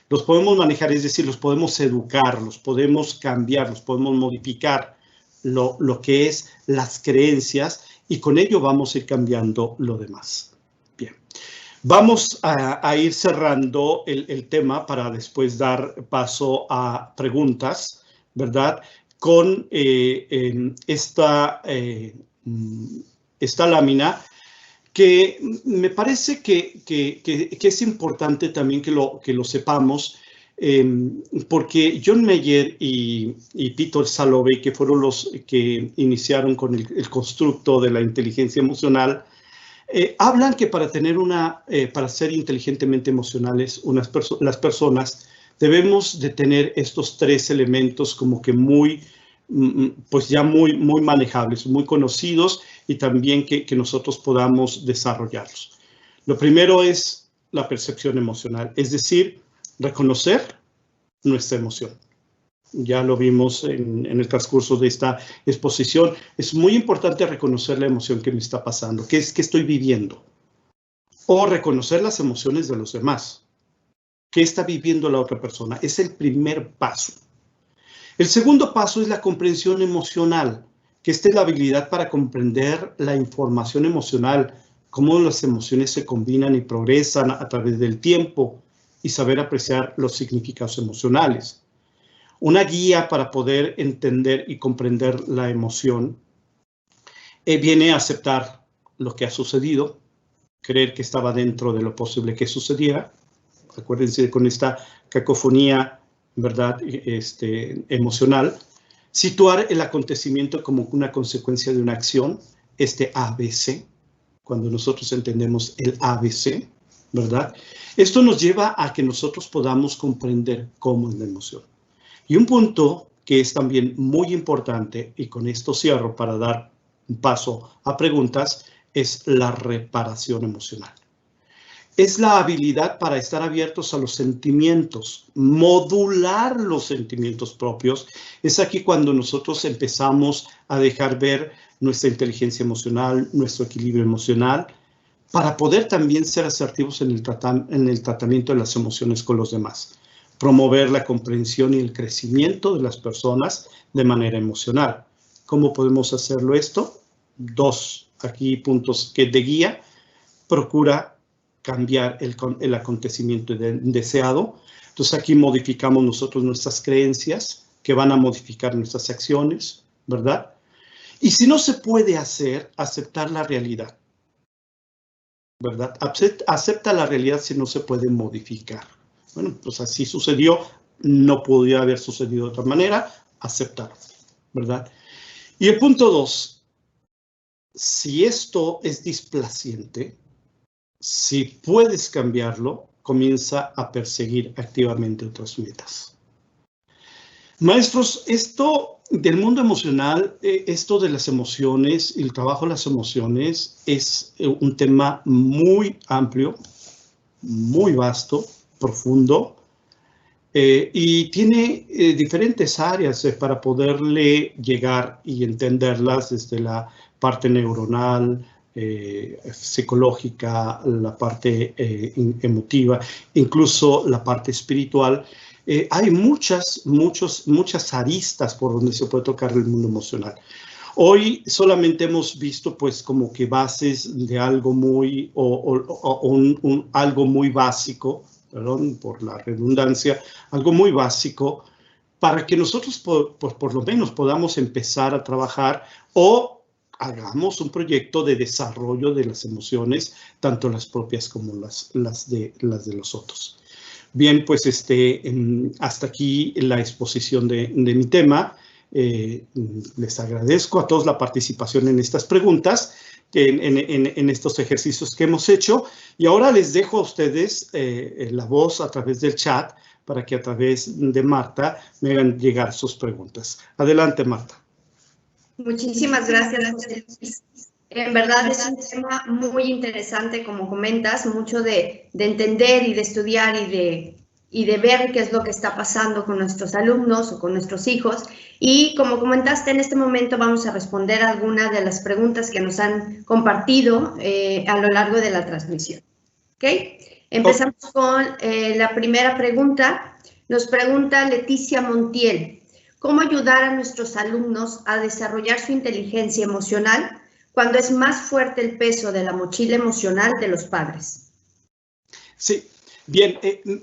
S3: Los podemos manejar, es decir, los podemos educar, los podemos cambiar, los podemos modificar lo que es las creencias y con ello vamos a ir cambiando lo demás. Bien. Vamos a ir cerrando el tema para después dar paso a preguntas, ¿verdad? Con esta lámina que me parece que es importante también que lo sepamos, porque John Mayer y Peter Salovey, que fueron los que iniciaron con el constructo de la inteligencia emocional, hablan que para ser inteligentemente emocionales las personas debemos de tener estos tres elementos como que pues ya muy manejables, muy conocidos y también que nosotros podamos desarrollarlos. Lo primero es la percepción emocional, es decir, reconocer nuestra emoción. Ya lo vimos en el transcurso de esta exposición. Es muy importante reconocer la emoción que me está pasando, qué es que estoy viviendo. O reconocer las emociones de los demás. ¿Qué está viviendo la otra persona? Es el primer paso. El segundo paso es la comprensión emocional, que esta es la habilidad para comprender la información emocional, cómo las emociones se combinan y progresan a través del tiempo y saber apreciar los significados emocionales. Una guía para poder entender y comprender la emoción viene a aceptar lo que ha sucedido, creer que estaba dentro de lo posible que sucediera. Acuérdense con esta cacofonía, ¿verdad? Emocional. Situar el acontecimiento como una consecuencia de una acción, ABC, cuando nosotros entendemos el ABC, ¿verdad? Esto nos lleva a que nosotros podamos comprender cómo es la emoción. Y un punto que es también muy importante, y con esto cierro para dar un paso a preguntas, es la reparación emocional. Es la habilidad para estar abiertos a los sentimientos, modular los sentimientos propios. Es aquí cuando nosotros empezamos a dejar ver nuestra inteligencia emocional, nuestro equilibrio emocional, para poder también ser asertivos en el tratamiento de las emociones con los demás. Promover la comprensión y el crecimiento de las personas de manera emocional. ¿Cómo podemos hacerlo esto? Dos aquí puntos que de guía. Procura cambiar el acontecimiento deseado. Entonces aquí modificamos nosotros nuestras creencias que van a modificar nuestras acciones, ¿verdad? Y si no se puede hacer, aceptar la realidad, ¿verdad? Acepta la realidad si no se puede modificar. Bueno, pues así sucedió, no podía haber sucedido de otra manera, aceptar, ¿verdad? Y el punto 2, si esto es displaciente, si puedes cambiarlo, comienza a perseguir activamente otras metas. Maestros, esto del mundo emocional, esto de las emociones y el trabajo de las emociones es un tema muy amplio, muy vasto, profundo y tiene diferentes áreas para poderle llegar y entenderlas desde la parte neuronal, psicológica, la parte emotiva, incluso la parte espiritual. Hay muchas aristas por donde se puede tocar el mundo emocional. Hoy solamente hemos visto pues como que bases de algo muy, algo muy básico, perdón por la redundancia, algo muy básico para que nosotros por lo menos podamos empezar a trabajar o hagamos un proyecto de desarrollo de las emociones, tanto las propias como las de los otros. Bien, pues hasta aquí la exposición de mi tema. Les agradezco a todos la participación en estas preguntas, en estos ejercicios que hemos hecho. Y ahora les dejo a ustedes la voz a través del chat para que a través de Marta me hagan llegar sus preguntas. Adelante, Marta.
S2: Muchísimas gracias, José Luis. En verdad es un tema muy interesante, como comentas, mucho de entender y de estudiar y de ver qué es lo que está pasando con nuestros alumnos o con nuestros hijos. Y como comentaste, en este momento vamos a responder algunas de las preguntas que nos han compartido a lo largo de la transmisión. ¿Ok? Empezamos con la primera pregunta. Nos pregunta Leticia Montiel: ¿cómo ayudar a nuestros alumnos a desarrollar su inteligencia emocional cuando es más fuerte el peso de la mochila emocional de los padres?
S3: Sí. Bien,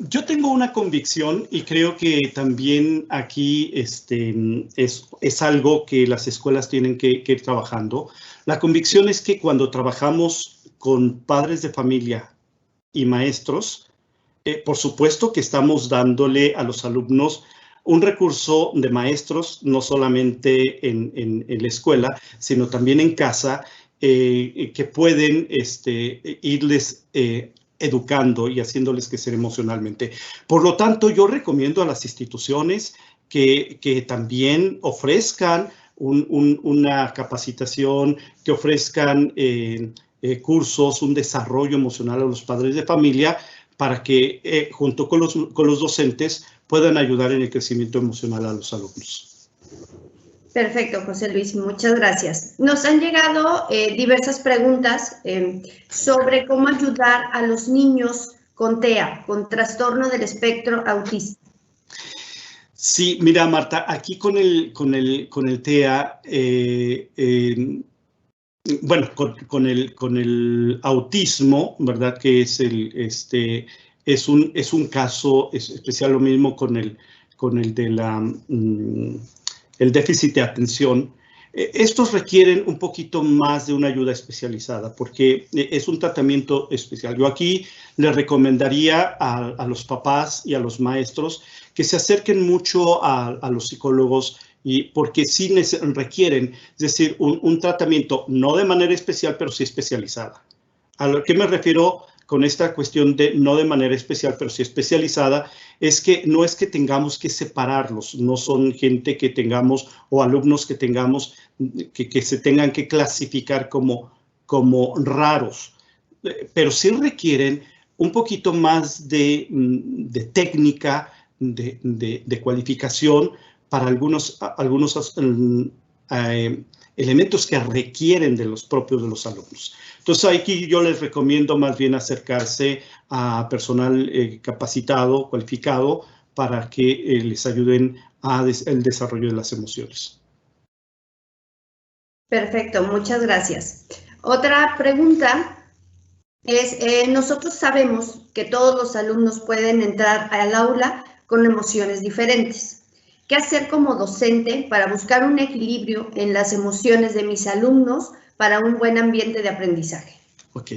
S3: yo tengo una convicción y creo que también aquí es algo que las escuelas tienen que ir trabajando. La convicción es que cuando trabajamos con padres de familia y maestros, por supuesto que estamos dándole a los alumnos un recurso de maestros, no solamente en la escuela, sino también en casa, que pueden irles educando y haciéndoles crecer emocionalmente. Por lo tanto, yo recomiendo a las instituciones que también ofrezcan una capacitación, que ofrezcan cursos, un desarrollo emocional a los padres de familia para que junto con los docentes puedan ayudar en el crecimiento emocional a los alumnos.
S2: Perfecto, José Luis, muchas gracias. Nos han llegado diversas preguntas sobre cómo ayudar a los niños con TEA, con trastorno del espectro autista.
S3: Sí, mira, Marta, aquí con el TEA, bueno, con el autismo, ¿verdad? Que es un caso especial, lo mismo con el de el déficit de atención. Estos requieren un poquito más de una ayuda especializada porque es un tratamiento especial. Yo aquí les recomendaría a los papás y a los maestros que se acerquen mucho a los psicólogos porque sí requieren, es decir, un tratamiento no de manera especial, pero sí especializada. ¿A lo que me refiero con esta cuestión de no de manera especial, pero sí especializada? Es que no es que tengamos que separarlos, no son gente que tengamos o alumnos que tengamos que se tengan que clasificar como raros, pero sí requieren un poquito más de técnica, de cualificación para algunos elementos que requieren de los propios de los alumnos. Entonces, aquí yo les recomiendo más bien acercarse a personal capacitado, cualificado, para que les ayuden al desarrollo de las emociones.
S2: Perfecto, muchas gracias. Otra pregunta es, nosotros sabemos que todos los alumnos pueden entrar al aula con emociones diferentes. ¿Qué hacer como docente para buscar un equilibrio en las emociones de mis alumnos para un buen ambiente de aprendizaje?
S3: Ok.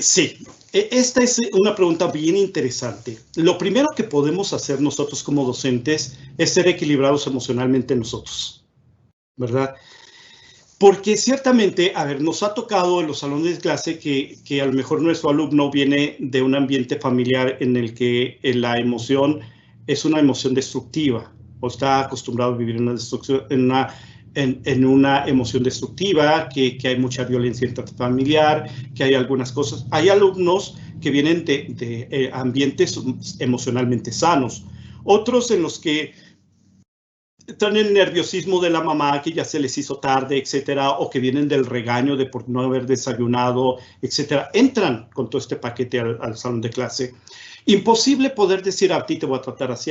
S3: Sí, esta es una pregunta bien interesante. Lo primero que podemos hacer nosotros como docentes es ser equilibrados emocionalmente nosotros, ¿verdad? Porque ciertamente, a ver, nos ha tocado en los salones de clase que a lo mejor nuestro alumno viene de un ambiente familiar en el que la emoción es una emoción destructiva o está acostumbrado a vivir en una emoción destructiva, que hay mucha violencia intrafamiliar, que hay algunas cosas. Hay alumnos que vienen de ambientes emocionalmente sanos. Otros en los que están el nerviosismo de la mamá, que ya se les hizo tarde, etcétera, o que vienen del regaño de por no haber desayunado, etcétera. Entran con todo este paquete al salón de clase. Imposible poder decir, a ti te voy a tratar así.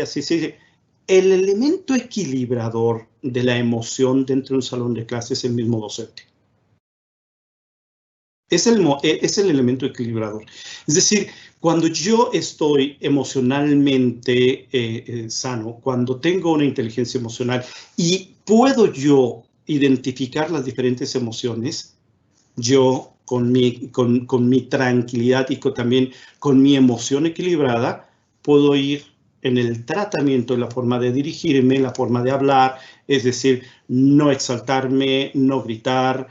S3: El elemento equilibrador de la emoción dentro de un salón de clase es el mismo docente. Es el elemento equilibrador. Es decir, cuando yo estoy emocionalmente sano, cuando tengo una inteligencia emocional y puedo yo identificar las diferentes emociones, yo con mi tranquilidad y también con mi emoción equilibrada, puedo ir en el tratamiento, en la forma de dirigirme, en la forma de hablar, es decir, no exaltarme, no gritar,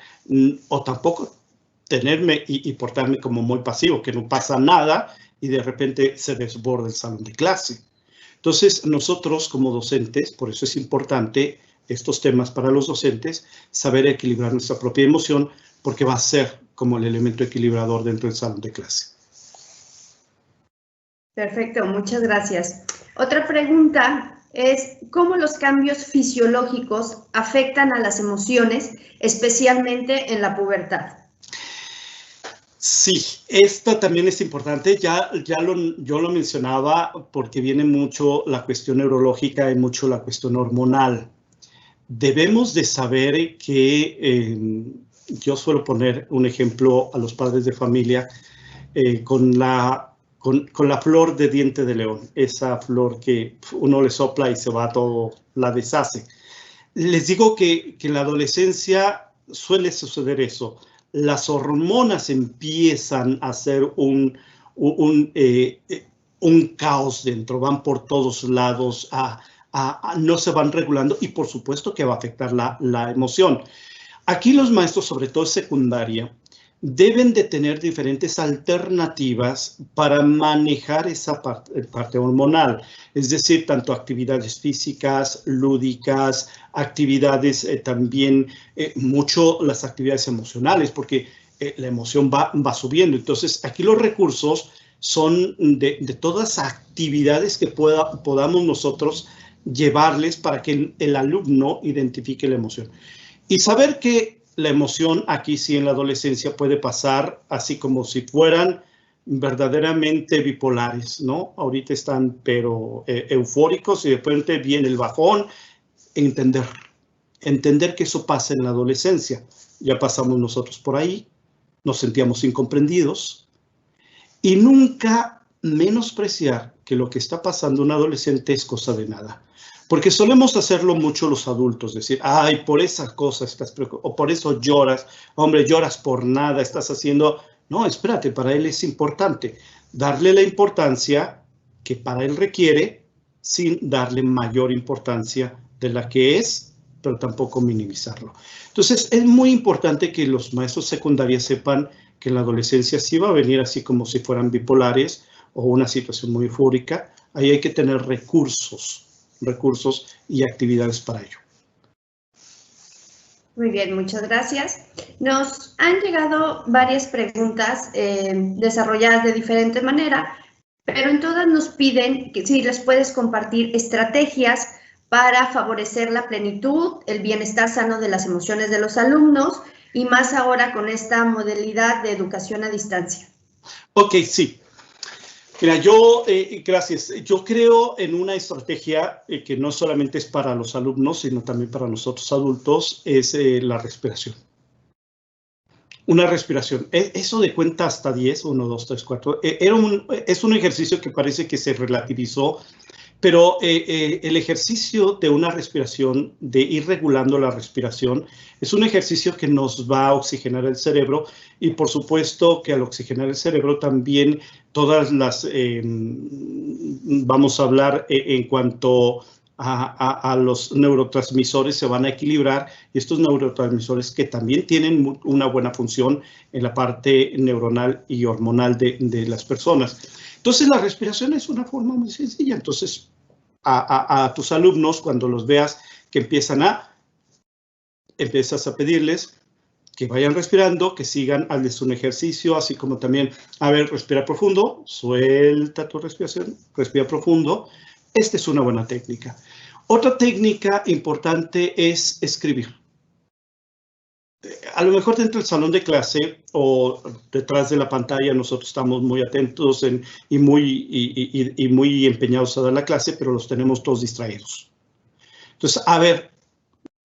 S3: o tampoco tenerme y portarme como muy pasivo, que no pasa nada y de repente se desborda el salón de clase. Entonces, nosotros como docentes, por eso es importante estos temas para los docentes, saber equilibrar nuestra propia emoción, porque va a ser como el elemento equilibrador dentro del salón de clase.
S2: Perfecto, muchas gracias. Otra pregunta es, ¿cómo los cambios fisiológicos afectan a las emociones, especialmente en la pubertad?
S3: Sí, esta también es importante. Yo lo mencionaba porque viene mucho la cuestión neurológica y mucho la cuestión hormonal. Debemos de saber que yo suelo poner un ejemplo a los padres de familia con la flor de diente de león, esa flor que uno le sopla y se va todo, la deshace. Les digo que en la adolescencia suele suceder eso. Las hormonas empiezan a hacer un caos dentro, van por todos lados, no se van regulando y por supuesto que va a afectar la emoción. Aquí los maestros, sobre todo secundaria, deben de tener diferentes alternativas para manejar esa parte hormonal. Es decir, tanto actividades físicas, lúdicas, actividades también, mucho las actividades emocionales, porque la emoción va subiendo. Entonces, aquí los recursos son de todas las actividades que podamos nosotros llevarles para que el alumno identifique la emoción. Y saber que la emoción aquí sí en la adolescencia puede pasar así como si fueran verdaderamente bipolares, ¿no? Ahorita están pero eufóricos y de repente viene el bajón. Entender que eso pasa en la adolescencia. Ya pasamos nosotros por ahí, nos sentíamos incomprendidos y nunca menospreciar que lo que está pasando en un adolescente es cosa de nada. Porque solemos hacerlo mucho los adultos, decir, ay, por esa cosa estás preocupado, o por eso lloras, hombre, lloras por nada, estás haciendo... No, espérate, para él es importante darle la importancia que para él requiere sin darle mayor importancia de la que es, pero tampoco minimizarlo. Entonces, es muy importante que los maestros secundarios sepan que en la adolescencia sí va a venir así como si fueran bipolares o una situación muy eufórica. Ahí hay que tener recursos y actividades para ello.
S2: Muy bien, muchas gracias. Nos han llegado varias preguntas desarrolladas de diferente manera, pero en todas nos piden que si les puedes compartir estrategias para favorecer la plenitud, el bienestar sano de las emociones de los alumnos y más ahora con esta modalidad de educación a distancia.
S3: Ok, sí. Mira, gracias. Yo creo en una estrategia que no solamente es para los alumnos, sino también para nosotros adultos, es la respiración. Una respiración. Eso de cuenta hasta 10, 1, 2, 3, 4, es un ejercicio que parece que se relativizó, pero el ejercicio de una respiración, de ir regulando la respiración, es un ejercicio que nos va a oxigenar el cerebro y por supuesto que al oxigenar el cerebro también todas las, vamos a hablar en cuanto a los neurotransmisores se van a equilibrar y estos neurotransmisores que también tienen una buena función en la parte neuronal y hormonal de las personas. Entonces la respiración es una forma muy sencilla. Entonces a tus alumnos cuando los veas que empiezas a pedirles que vayan respirando, que sigan, hazles un ejercicio, así como también, a ver, respira profundo, suelta tu respiración, respira profundo. Esta es una buena técnica. Otra técnica importante es escribir. A lo mejor dentro del salón de clase o detrás de la pantalla nosotros estamos muy atentos y muy empeñados a dar la clase, pero los tenemos todos distraídos. Entonces, a ver,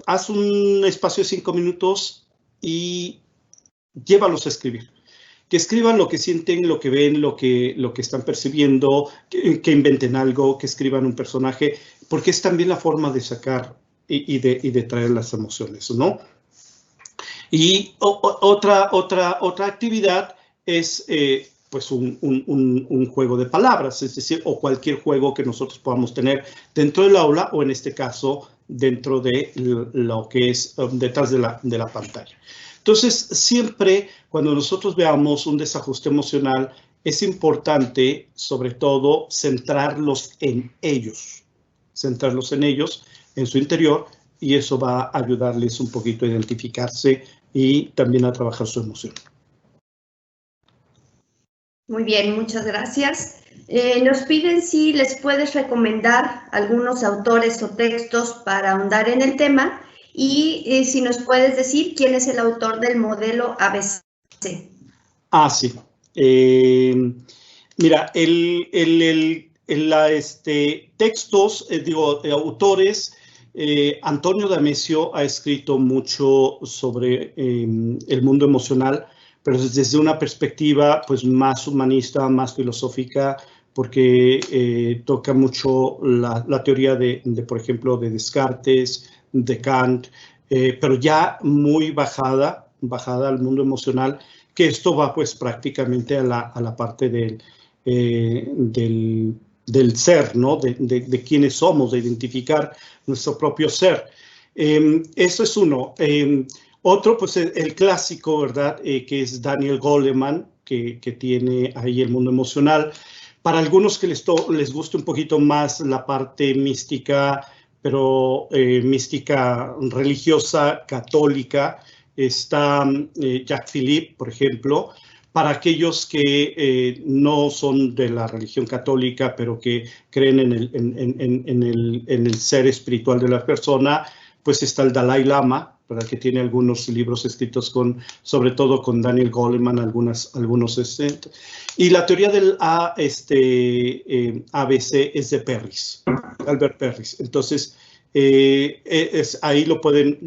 S3: haz un espacio de 5 minutos y llévalos a escribir. Que escriban lo que sienten, lo que ven, lo que están percibiendo, que inventen algo, que escriban un personaje, porque es también la forma de sacar y de traer las emociones, ¿no? Y otra actividad es pues un juego de palabras, es decir, o cualquier juego que nosotros podamos tener dentro del aula o en este caso dentro de lo que es detrás de la pantalla. Entonces, siempre cuando nosotros veamos un desajuste emocional, es importante, sobre todo, centrarlos en ellos, en su interior, y eso va a ayudarles un poquito a identificarse y también a trabajar su emoción.
S2: Muy bien, muchas gracias. Nos piden si les puedes recomendar algunos autores o textos para ahondar en el tema y si nos puedes decir quién es el autor del modelo ABC.
S3: Ah, sí. Mira, textos, autores, Antonio Damasio ha escrito mucho sobre el mundo emocional, pero desde una perspectiva pues, más humanista, más filosófica, porque toca mucho la teoría por ejemplo, de Descartes, de Kant, pero ya muy bajada al mundo emocional, que esto va pues prácticamente a la parte del ser, ¿no? De quiénes somos, de identificar nuestro propio ser. Eso es uno. Otro, pues el clásico, ¿verdad? Que es Daniel Goleman, que tiene ahí el mundo emocional. Para algunos que les guste un poquito más la parte mística, pero mística religiosa, católica, está Jacques Philippe, por ejemplo. Para aquellos que no son de la religión católica, pero que creen en el ser espiritual de la persona, pues está el Dalai Lama, ¿verdad? Que tiene algunos libros escritos sobre todo con Daniel Goleman, algunos. Y la teoría del ABC es de Perris, Albert Perris. Entonces, ahí lo pueden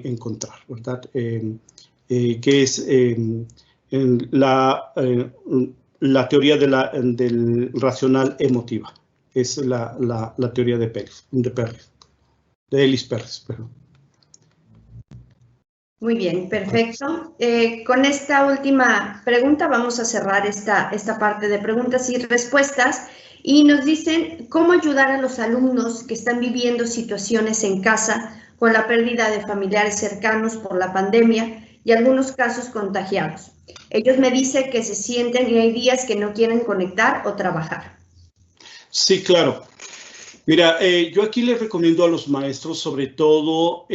S3: encontrar, ¿verdad? Que es la teoría del racional emotiva. Es la teoría de Ellis Perris, perdón.
S2: Muy bien, perfecto. Con esta última pregunta vamos a cerrar esta parte de preguntas y respuestas. Y nos dicen cómo ayudar a los alumnos que están viviendo situaciones en casa con la pérdida de familiares cercanos por la pandemia y algunos casos contagiados. Ellos me dicen que se sienten y hay días que no quieren conectar o trabajar.
S3: Sí, claro. Mira, yo aquí les recomiendo a los maestros, sobre todo,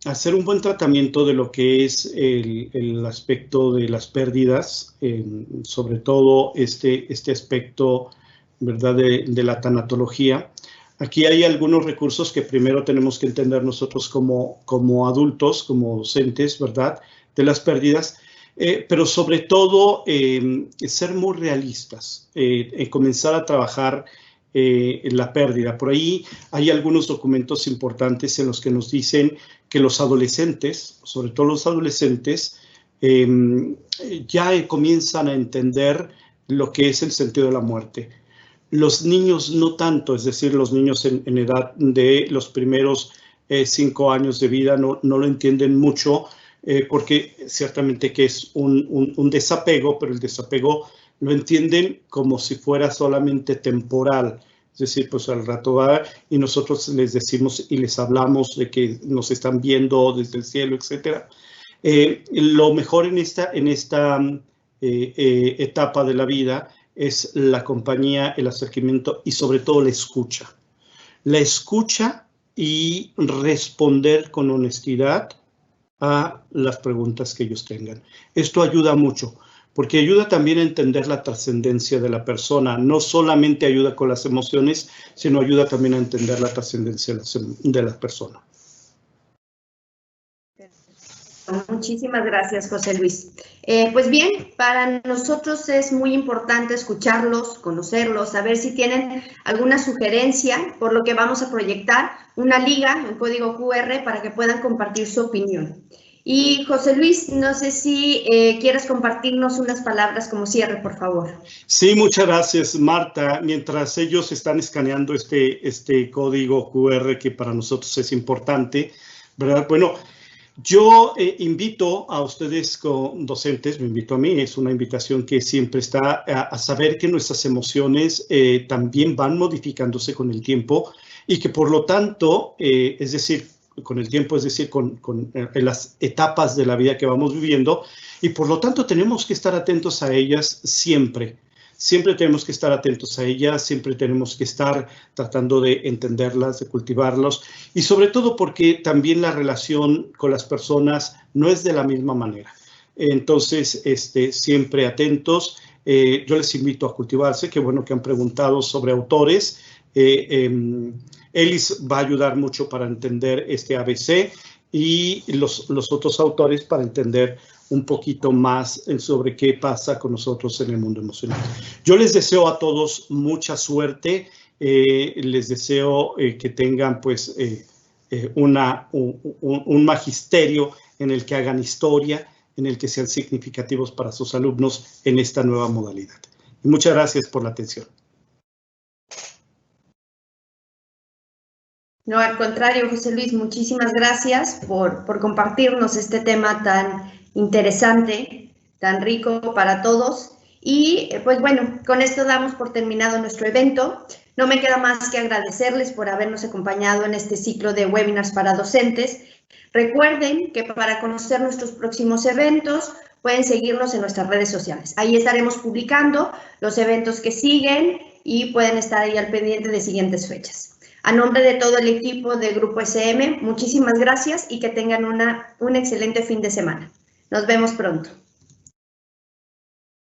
S3: hacer un buen tratamiento de lo que es el aspecto de las pérdidas, sobre todo este aspecto, ¿verdad?, de la tanatología. Aquí hay algunos recursos que primero tenemos que entender nosotros como adultos, como docentes, ¿verdad?, de las pérdidas, pero sobre todo ser muy realistas, comenzar a trabajar la pérdida. Por ahí hay algunos documentos importantes en los que nos dicen que los adolescentes, sobre todo los adolescentes, ya comienzan a entender lo que es el sentido de la muerte. Los niños no tanto, es decir, los niños en edad de los primeros 5 años de vida no lo entienden mucho, porque ciertamente que es un desapego, pero el desapego lo entienden como si fuera solamente temporal. Es decir, pues al rato va y nosotros les decimos y les hablamos de que nos están viendo desde el cielo, etc. Lo mejor en esta etapa de la vida es la compañía, el acercamiento y sobre todo la escucha. La escucha y responder con honestidad a las preguntas que ellos tengan. Esto ayuda mucho, porque ayuda también a entender la trascendencia de la persona. No solamente ayuda con las emociones, sino ayuda también a entender la trascendencia de la persona.
S2: Muchísimas gracias, José Luis. Pues bien, para nosotros es muy importante escucharlos, conocerlos, saber si tienen alguna sugerencia, por lo que vamos a proyectar una liga, un código QR, para que puedan compartir su opinión. Y José Luis, no sé si quieres compartirnos unas palabras como cierre, por favor.
S3: Sí, muchas gracias, Marta. Mientras ellos están escaneando este código QR, que para nosotros es importante, ¿verdad? Bueno, yo invito a ustedes como docentes, me invito a mí, es una invitación que siempre está a saber que nuestras emociones también van modificándose con el tiempo y que por lo tanto, es decir, con el tiempo, es decir, con las etapas de la vida que vamos viviendo, y por lo tanto tenemos que estar atentos a ellas siempre. Siempre tenemos que estar atentos a ellas, siempre tenemos que estar tratando de entenderlas, de cultivarlos, y sobre todo porque también la relación con las personas no es de la misma manera. Entonces, siempre atentos. Yo les invito a cultivarse. Qué bueno que han preguntado sobre autores. Elis va a ayudar mucho para entender este ABC y los otros autores para entender un poquito más sobre qué pasa con nosotros en el mundo emocional. Yo les deseo a todos mucha suerte, les deseo que tengan pues un magisterio en el que hagan historia, en el que sean significativos para sus alumnos en esta nueva modalidad. Y muchas gracias por la atención.
S2: No, al contrario, José Luis, muchísimas gracias por compartirnos este tema tan interesante, tan rico para todos. Y pues bueno, con esto damos por terminado nuestro evento. No me queda más que agradecerles por habernos acompañado en este ciclo de webinars para docentes. Recuerden que para conocer nuestros próximos eventos pueden seguirnos en nuestras redes sociales. Ahí estaremos publicando los eventos que siguen y pueden estar ahí al pendiente de siguientes fechas. A nombre de todo el equipo del Grupo SM, muchísimas gracias y que tengan un excelente fin de semana. Nos vemos pronto.